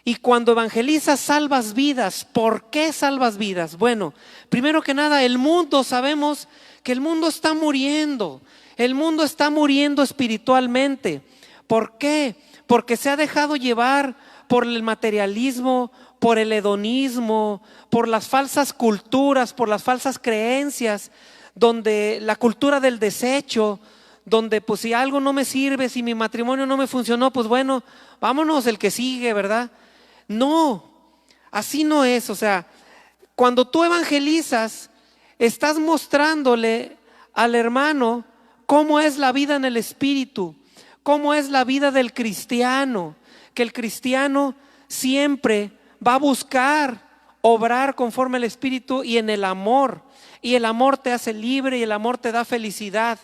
Y cuando evangelizas, salvas vidas. ¿Por qué salvas vidas? Bueno, primero que nada, el mundo, sabemos que el mundo está muriendo. El mundo está muriendo espiritualmente. ¿Por qué? Porque se ha dejado llevar por el materialismo, por el hedonismo, por las falsas culturas, por las falsas creencias, donde la cultura del desecho, donde pues si algo no me sirve, si mi matrimonio no me funcionó, pues bueno, vámonos el que sigue, ¿verdad? No, así no es. O sea, cuando tú evangelizas, estás mostrándole al hermano cómo es la vida en el Espíritu, cómo es la vida del cristiano, que el cristiano siempre va a buscar obrar conforme al Espíritu y en el amor. Y el amor te hace libre y el amor te da felicidad.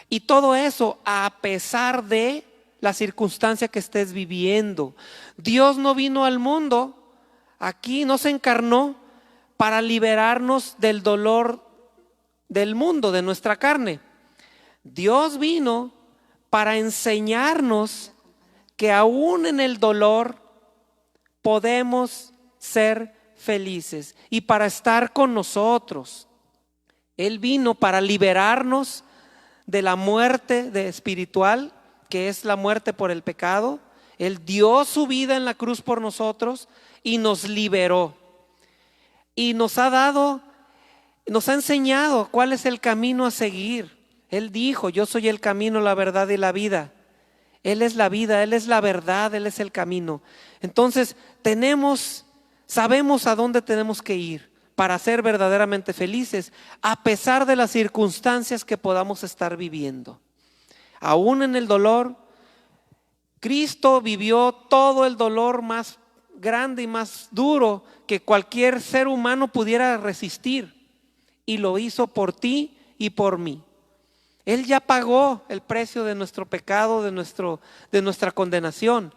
Y todo eso a pesar de la circunstancia que estés viviendo. Dios no vino al mundo, aquí no se encarnó para liberarnos del dolor del mundo, de nuestra carne. Dios vino para enseñarnos que aún en el dolor podemos ser felices y para estar con nosotros. Él vino para liberarnos de la muerte espiritual, que es la muerte por el pecado. Él dio su vida en la cruz por nosotros y nos liberó. Y nos ha enseñado cuál es el camino a seguir. Él dijo, yo soy el camino, la verdad y la vida. Él es la vida, Él es la verdad, Él es el camino. Entonces sabemos a dónde tenemos que ir para ser verdaderamente felices, a pesar de las circunstancias que podamos estar viviendo. Aún en el dolor, Cristo vivió todo el dolor más grande y más duro que cualquier ser humano pudiera resistir, y lo hizo por ti y por mí. Él ya pagó el precio de nuestro pecado, de nuestra condenación.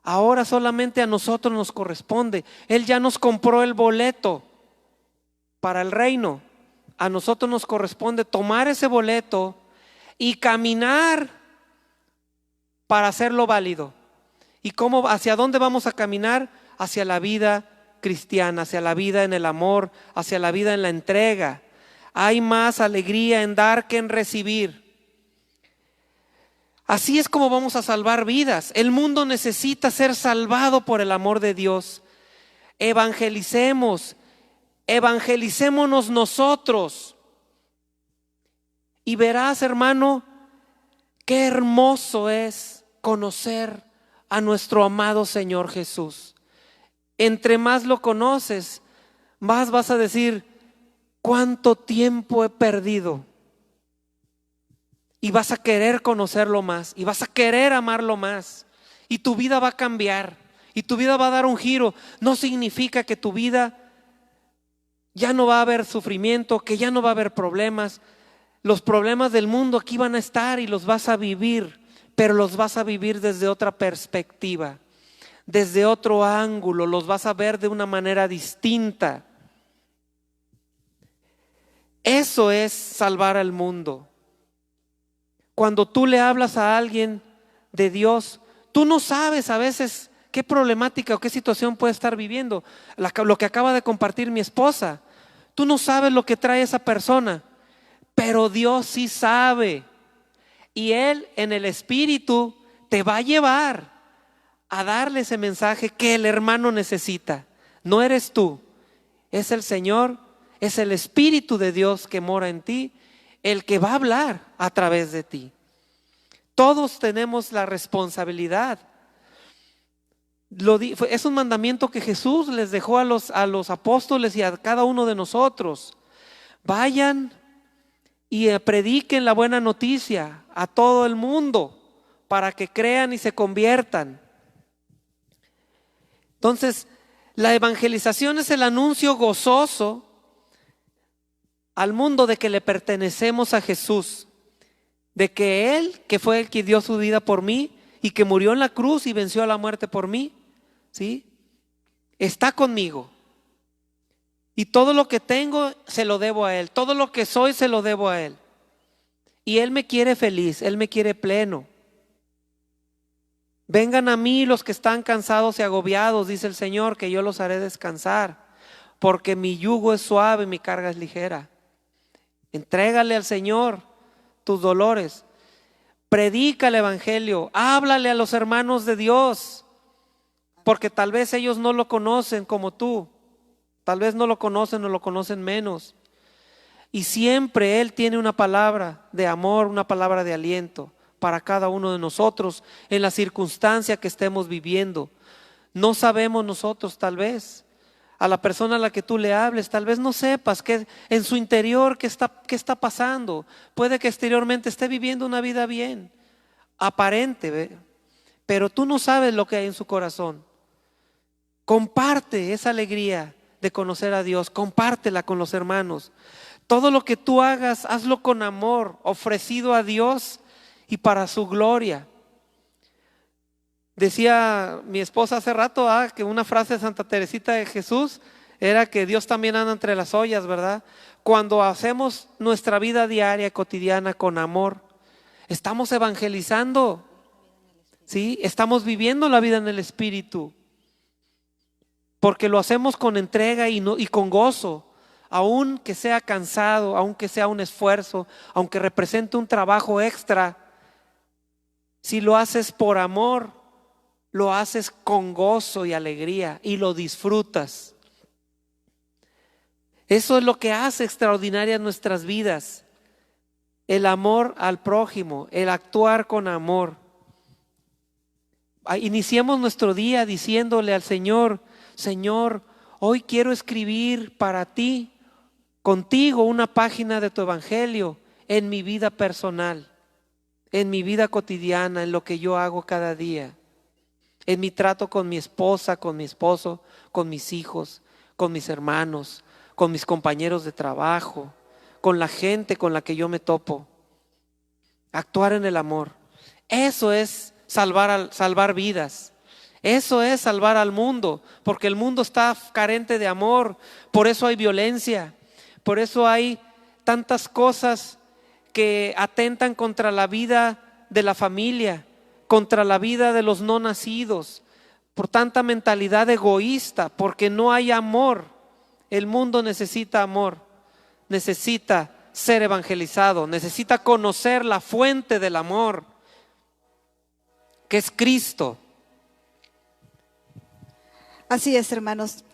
Ahora solamente a nosotros nos corresponde. Él ya nos compró el boleto para el reino. A nosotros nos corresponde tomar ese boleto y caminar para hacerlo válido. ¿Y hacia dónde vamos a caminar? Hacia la vida cristiana, hacia la vida en el amor, hacia la vida en la entrega. Hay más alegría en dar que en recibir. Así es como vamos a salvar vidas. El mundo necesita ser salvado por el amor de Dios. Evangelicémonos nosotros. Y verás, hermano, qué hermoso es conocer a nuestro amado Señor Jesús. Entre más lo conoces, más vas a decir, ¿cuánto tiempo he perdido y vas a querer conocerlo más y vas a querer amarlo más y tu vida va a cambiar y tu vida va a dar un giro. No significa que tu vida ya no va a haber sufrimiento, que ya no va a haber problemas. Los problemas del mundo aquí van a estar y los vas a vivir, pero los vas a vivir desde otra perspectiva, desde otro ángulo, los vas a ver de una manera distinta. Eso es salvar al mundo. Cuando tú le hablas a alguien de Dios, tú no sabes a veces qué problemática o qué situación puede estar viviendo. Lo que acaba de compartir mi esposa, tú no sabes lo que trae esa persona, pero Dios sí sabe. Y Él en el Espíritu te va a llevar a darle ese mensaje que el hermano necesita. No eres tú, es el Señor, es el Espíritu de Dios que mora en ti, el que va a hablar a través de ti. Todos tenemos la responsabilidad. Es un mandamiento que Jesús les dejó a los apóstoles y a cada uno de nosotros. Vayan y prediquen la buena noticia a todo el mundo para que crean y se conviertan. Entonces, la evangelización es el anuncio gozoso al mundo de que le pertenecemos a Jesús, de que Él, que fue el que dio su vida por mí y que murió en la cruz y venció a la muerte por mí, ¿sí?, está conmigo. Y todo lo que tengo se lo debo a Él, todo lo que soy se lo debo a Él. Y Él me quiere feliz, Él me quiere pleno. Vengan a mí los que están cansados y agobiados, dice el Señor, que yo los haré descansar, porque mi yugo es suave y mi carga es ligera. Entrégale al Señor tus dolores, predica el evangelio, háblale a los hermanos de Dios, porque tal vez ellos no lo conocen como tú, tal vez no lo conocen o lo conocen menos. Y siempre Él tiene una palabra de amor, una palabra de aliento para cada uno de nosotros en la circunstancia que estemos viviendo. No sabemos nosotros, tal vez a la persona a la que tú le hables, tal vez no sepas que en su interior qué está pasando. Puede que exteriormente esté viviendo una vida bien, aparente, pero tú no sabes lo que hay en su corazón. Comparte esa alegría de conocer a Dios, compártela con los hermanos. Todo lo que tú hagas, hazlo con amor, ofrecido a Dios y para su gloria. Decía mi esposa hace rato que una frase de Santa Teresita de Jesús era que Dios también anda entre las ollas, ¿verdad? Cuando hacemos nuestra vida diaria, cotidiana con amor, estamos evangelizando, ¿sí? Estamos viviendo la vida en el Espíritu, porque lo hacemos con entrega y con gozo, aun que sea cansado, aunque sea un esfuerzo, aunque represente un trabajo extra. Si lo haces por amor, lo haces con gozo y alegría y lo disfrutas. Eso es lo que hace extraordinarias nuestras vidas, el amor al prójimo, el actuar con amor. Iniciemos nuestro día diciéndole al Señor: Señor, hoy quiero escribir para ti, contigo, una página de tu evangelio en mi vida personal, en mi vida cotidiana, en lo que yo hago cada día, en mi trato con mi esposa, con mi esposo, con mis hijos, con mis hermanos, con mis compañeros de trabajo, con la gente con la que yo me topo. Actuar en el amor. Eso es salvar vidas. Eso es salvar al mundo, porque el mundo está carente de amor. Por eso hay violencia, por eso hay tantas cosas que atentan contra la vida de la familia, contra la vida de los no nacidos, por tanta mentalidad egoísta, porque no hay amor. El mundo necesita amor, necesita ser evangelizado, necesita conocer la fuente del amor, que es Cristo. Así es, hermanos.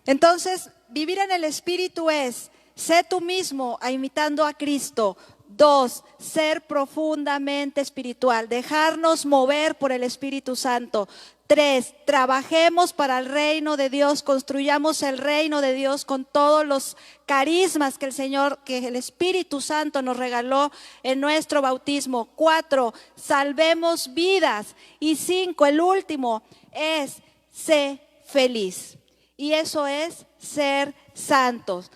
Entonces, vivir en el Espíritu es: sé tú mismo imitando a Cristo. 2, ser profundamente espiritual, dejarnos mover por el Espíritu Santo. 3, trabajemos para el reino de Dios, construyamos el reino de Dios con todos los carismas que el Espíritu Santo nos regaló en nuestro bautismo. 4, salvemos vidas. Y 5, el último es sé feliz. Y eso es ser santos.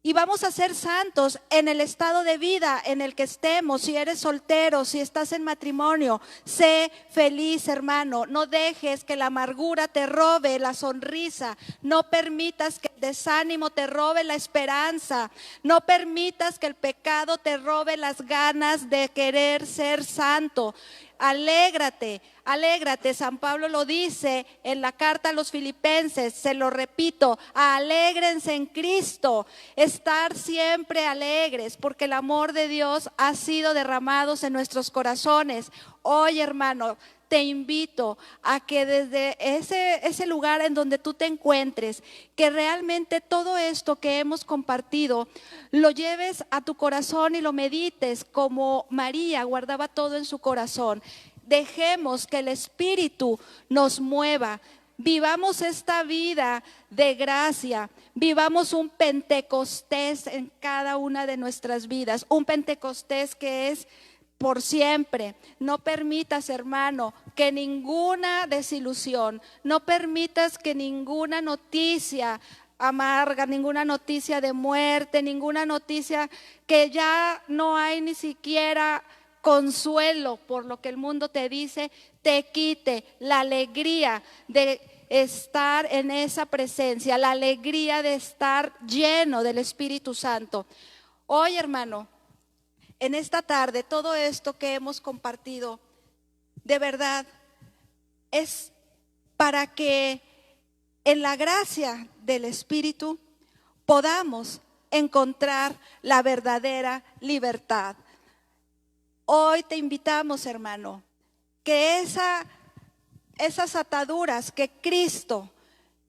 Y vamos a ser santos en el estado de vida en el que estemos. Si eres soltero, si estás en matrimonio, sé feliz, hermano. No dejes que la amargura te robe la sonrisa. No permitas que el desánimo te robe la esperanza. No permitas que el pecado te robe las ganas de querer ser santo. Alégrate, alégrate. San Pablo lo dice en la carta a los Filipenses, se lo repito, alégrense en Cristo, estar siempre alegres, porque el amor de Dios ha sido derramado en nuestros corazones. Hoy, hermano, te invito a que desde ese lugar en donde tú te encuentres, que realmente todo esto que hemos compartido lo lleves a tu corazón y lo medites como María guardaba todo en su corazón. Dejemos que el Espíritu nos mueva. Vivamos esta vida de gracia, vivamos un Pentecostés en cada una de nuestras vidas, un Pentecostés que es por siempre. No permitas, hermano, que ninguna desilusión, no permitas que ninguna noticia amarga, ninguna noticia de muerte, ninguna noticia que ya no hay ni siquiera consuelo por lo que el mundo te dice, te quite la alegría de estar en esa presencia, la alegría de estar lleno del Espíritu Santo. Hoy, hermano, en esta tarde, todo esto que hemos compartido, de verdad, es para que en la gracia del Espíritu podamos encontrar la verdadera libertad. Hoy te invitamos, hermano, que esas ataduras que Cristo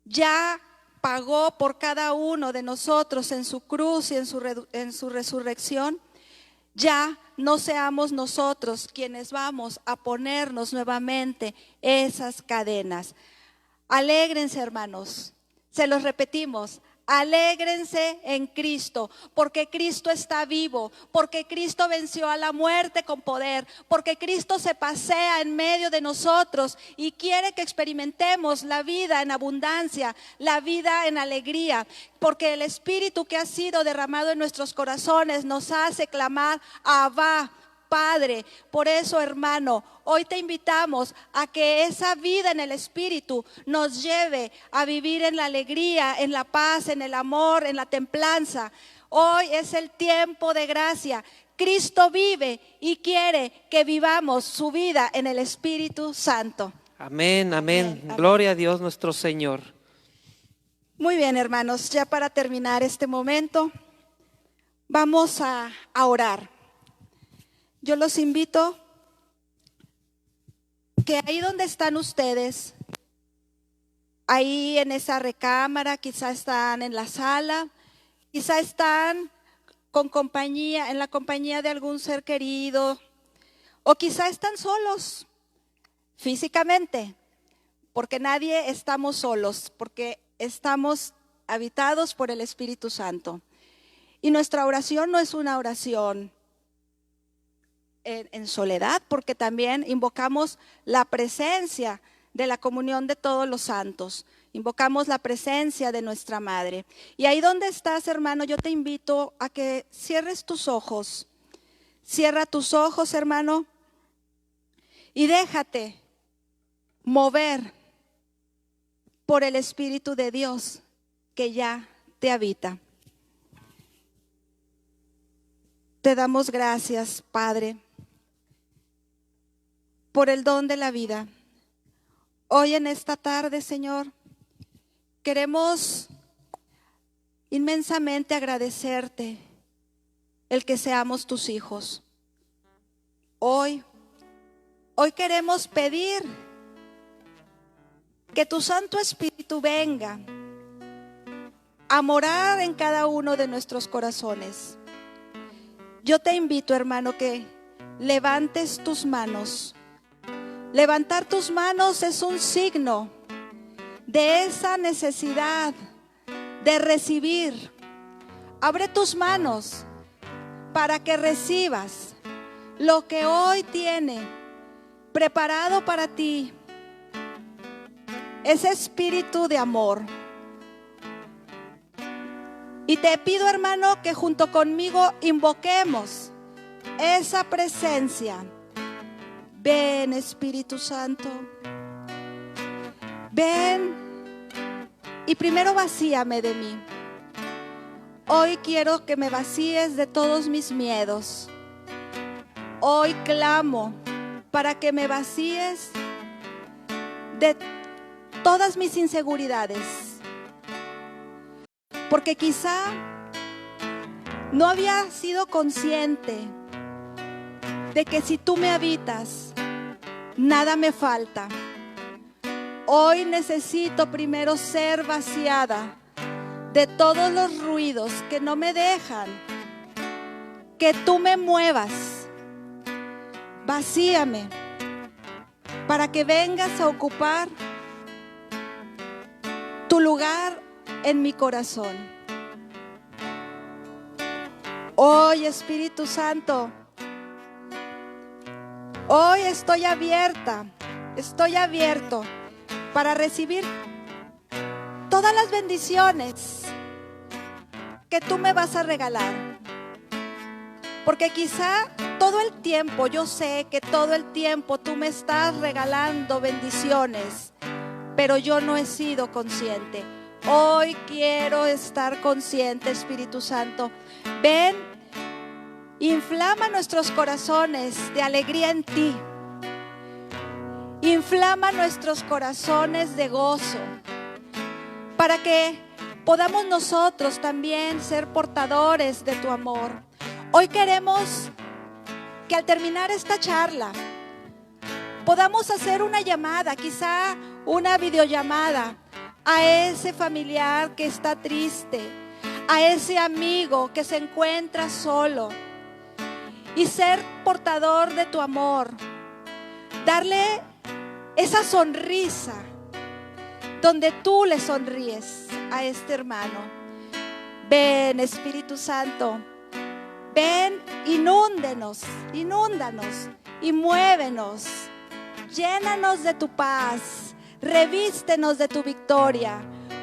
ya pagó por cada uno de nosotros en su cruz y en su resurrección, ya no seamos nosotros quienes vamos a ponernos nuevamente esas cadenas. Alégrense, hermanos, se los repetimos, alégrense en Cristo, porque Cristo está vivo, porque Cristo venció a la muerte con poder, porque Cristo se pasea en medio de nosotros y quiere que experimentemos la vida en abundancia, la vida en alegría, porque el Espíritu que ha sido derramado en nuestros corazones nos hace clamar Abba, Padre. Por eso, hermano, hoy te invitamos a que esa vida en el Espíritu nos lleve a vivir en la alegría, en la paz, en el amor, en la templanza. Hoy es el tiempo de gracia. Cristo vive y quiere que vivamos su vida en el Espíritu Santo. Amén, amén. Amén. Gloria a Dios nuestro Señor. Muy bien, hermanos, ya para terminar este momento, vamos a orar. Yo los invito que ahí donde están ustedes, ahí en esa recámara, quizá están en la sala, quizá están con compañía, en la compañía de algún ser querido, o quizá están solos físicamente, porque nadie estamos solos, porque estamos habitados por el Espíritu Santo. Y nuestra oración no es una oración en soledad, porque también invocamos la presencia de la comunión de todos los santos, invocamos la presencia de nuestra Madre. Y ahí donde estás, hermano, yo te invito a que cierres tus ojos. Cierra tus ojos, hermano, y déjate mover por el Espíritu de Dios que ya te habita. Te damos gracias, Padre, por el don de la vida. Hoy en esta tarde, Señor, queremos inmensamente agradecerte el que seamos tus hijos. Hoy queremos pedir que tu Santo Espíritu venga a morar en cada uno de nuestros corazones. yo te invito, hermano, que levantes tus manos. Levantar tus manos es un signo de esa necesidad de recibir. Abre tus manos para que recibas lo que hoy tiene preparado para ti, ese espíritu de amor. Y te pido, hermano, que junto conmigo invoquemos esa presencia. Ven, Espíritu Santo. Ven y primero vacíame de mí. Hoy quiero que me vacíes de todos mis miedos. Hoy clamo para que me vacíes de todas mis inseguridades. Porque quizá no había sido consciente de que si tú me habitas, nada me falta. Hoy necesito primero ser vaciada de todos los ruidos que no me dejan que tú me muevas. Vacíame para que vengas a ocupar tu lugar en mi corazón. Hoy, Espíritu Santo, hoy estoy abierta, estoy abierto para recibir todas las bendiciones que tú me vas a regalar. Porque quizá todo el tiempo, yo sé que todo el tiempo tú me estás regalando bendiciones, pero yo no he sido consciente. Hoy quiero estar consciente, Espíritu Santo. Ven, inflama nuestros corazones de alegría en ti. Inflama nuestros corazones de gozo, para que podamos nosotros también ser portadores de tu amor. Hoy queremos que al terminar esta charla podamos hacer una llamada, quizá una videollamada, a ese familiar que está triste, a ese amigo que se encuentra solo, y ser portador de tu amor. Darle esa sonrisa donde tú le sonríes a este hermano. Ven, Espíritu Santo, ven, inúndanos y muévenos. Llénanos de tu paz, revístenos de tu victoria.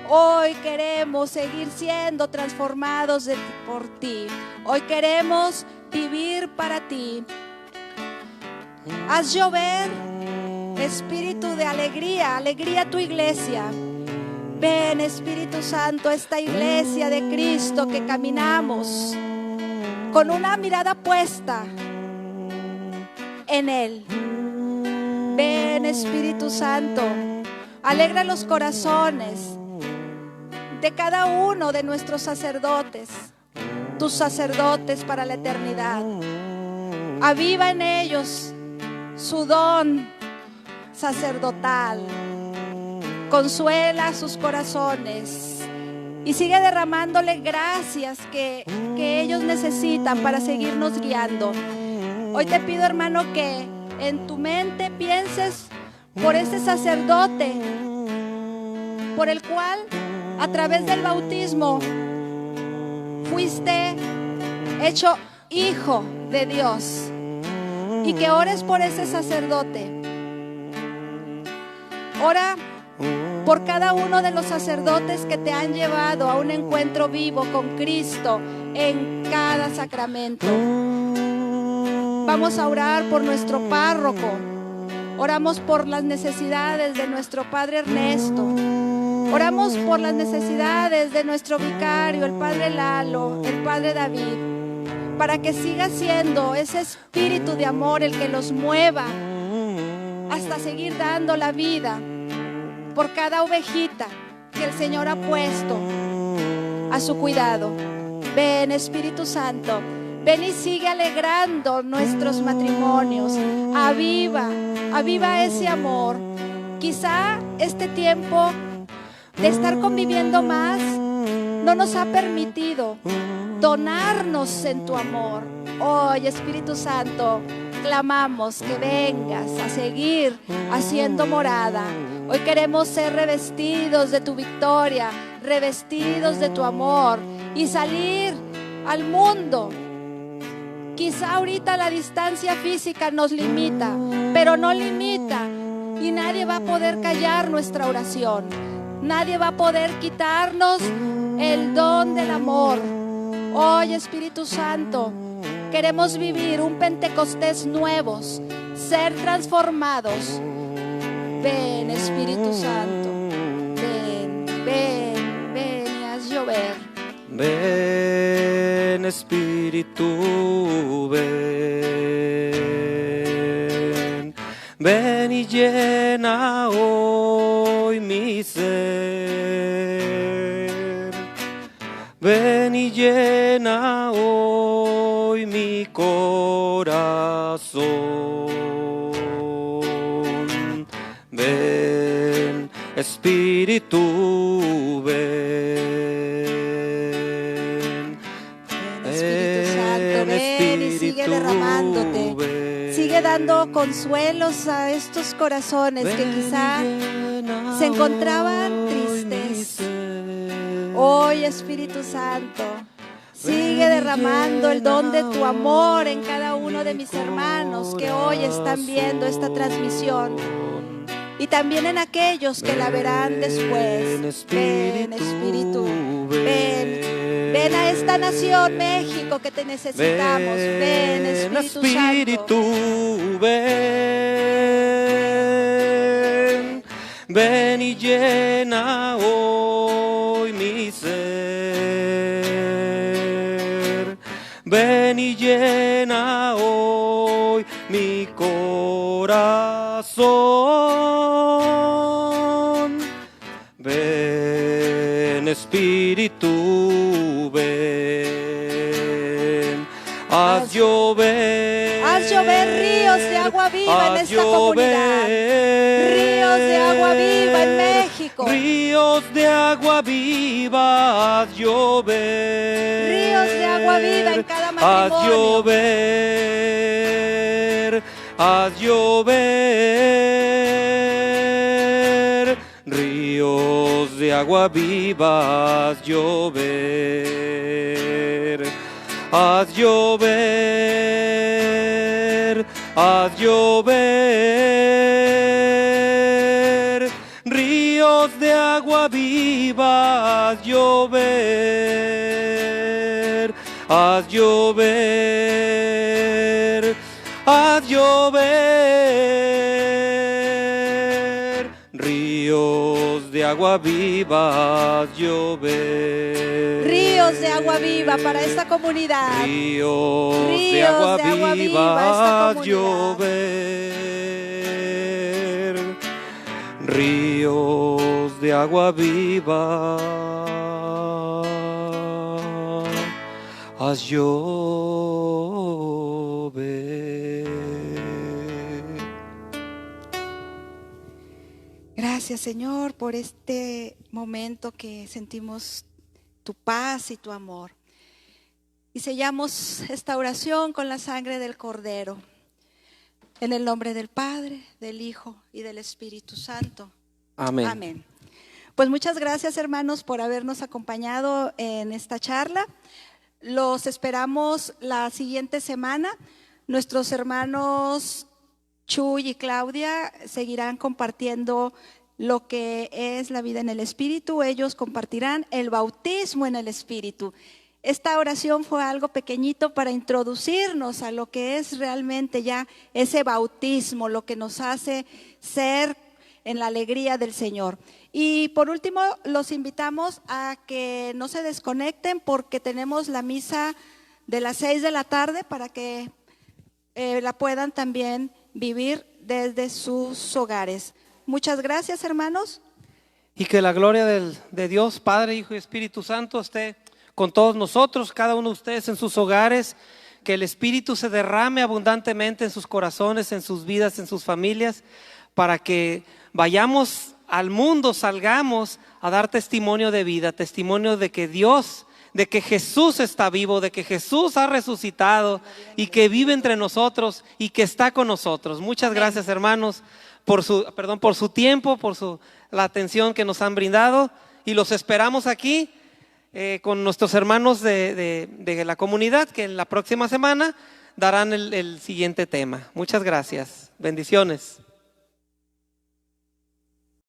Hoy queremos seguir siendo transformados por ti. Hoy queremos vivir para ti. Haz llover espíritu de alegría, alegría a tu iglesia. Ven, Espíritu Santo, esta iglesia de Cristo que caminamos con una mirada puesta en Él. Ven, Espíritu Santo, alegra los corazones de cada uno de nuestros sacerdotes, tus sacerdotes para la eternidad. Aviva en ellos su don sacerdotal. Consuela sus corazones y sigue derramándole gracias que ellos necesitan para seguirnos guiando. Hoy te pido, hermano, que en tu mente pienses por ese sacerdote por el cual a través del bautismo fuiste hecho hijo de Dios, y que ores por ese sacerdote. Ora por cada uno de los sacerdotes que te han llevado a un encuentro vivo con Cristo en cada sacramento. Vamos a orar por nuestro párroco. Oramos por las necesidades de nuestro padre Ernesto. Oramos por las necesidades de nuestro vicario, el padre Lalo, el padre David, para que siga siendo ese espíritu de amor el que los mueva hasta seguir dando la vida por cada ovejita que el Señor ha puesto a su cuidado. Ven, Espíritu Santo, ven y sigue alegrando nuestros matrimonios. Aviva ese amor. Quizá este tiempo de estar conviviendo más no nos ha permitido donarnos en tu amor. Hoy, Espíritu Santo, clamamos que vengas a seguir haciendo morada. Hoy queremos ser revestidos de tu victoria, revestidos de tu amor y salir al mundo. Quizá ahorita la distancia física nos limita, pero no limita, y nadie va a poder callar nuestra oración. Nadie va a poder quitarnos el don del amor. Hoy, Espíritu Santo, queremos vivir un Pentecostés nuevos, ser transformados. Ven, Espíritu Santo, ven, ven, ven y haz llover. Ven, Espíritu, ven. Ven y llena hoy mi ser. Ven y llena hoy mi corazón. Ven, Espíritu, ven. Espíritu Santo, ven y sigue derramándote. Sigue dando consuelos a estos corazones que quizá se encontraban tristes. Hoy, Espíritu Santo, sigue derramando el don de tu amor en cada uno de mis hermanos que hoy están viendo esta transmisión. Y también en aquellos que la verán después. Ven, Espíritu, ven. Ven a esta nación, México, que te necesitamos. Ven, Espíritu Santo. Ven, ven y llena hoy mi ser. Ven y llena hoy mi corazón. Ven, Espíritu, ven. Haz llover. Haz llover ríos de agua viva en esta comunidad. Ríos de agua viva en México. Ríos de agua viva, haz llover. Ríos de agua viva en cada matrimonio. Haz llover, haz llover. Ríos de agua viva, haz llover. Haz llover, haz llover. Ríos de agua viva, haz llover. Haz llover, haz llover. Ríos de agua viva, haz llover. Ríos de agua viva para esta comunidad. Ríos de agua viva, haz llover. Ríos de agua viva, haz llover. Gracias, Señor, por este momento que sentimos tu paz y tu amor. Y sellamos esta oración con la sangre del Cordero. En el nombre del Padre, del Hijo y del Espíritu Santo. Amén. Amén. Pues muchas gracias, hermanos, por habernos acompañado en esta charla. Los esperamos la siguiente semana. Nuestros hermanos Chuy y Claudia seguirán compartiendo lo que es la vida en el Espíritu. Ellos compartirán el bautismo en el Espíritu. Esta oración fue algo pequeñito para introducirnos a lo que es realmente ya ese bautismo, lo que nos hace ser en la alegría del Señor. Y por último, los invitamos a que no se desconecten porque tenemos la misa de las 6 de la tarde para que la puedan también vivir desde sus hogares. Muchas gracias, hermanos. Y que la gloria de Dios, Padre, Hijo y Espíritu Santo esté con todos nosotros, cada uno de ustedes en sus hogares, que el Espíritu se derrame abundantemente en sus corazones, en sus vidas, en sus familias, para que vayamos al mundo, salgamos a dar testimonio de vida, testimonio de que Dios de que Jesús está vivo, de que Jesús ha resucitado y que vive entre nosotros y que está con nosotros. Muchas gracias, hermanos, por su tiempo, la atención que nos han brindado, y los esperamos aquí con nuestros hermanos de la comunidad, que en la próxima semana darán el siguiente tema. Muchas gracias. Bendiciones.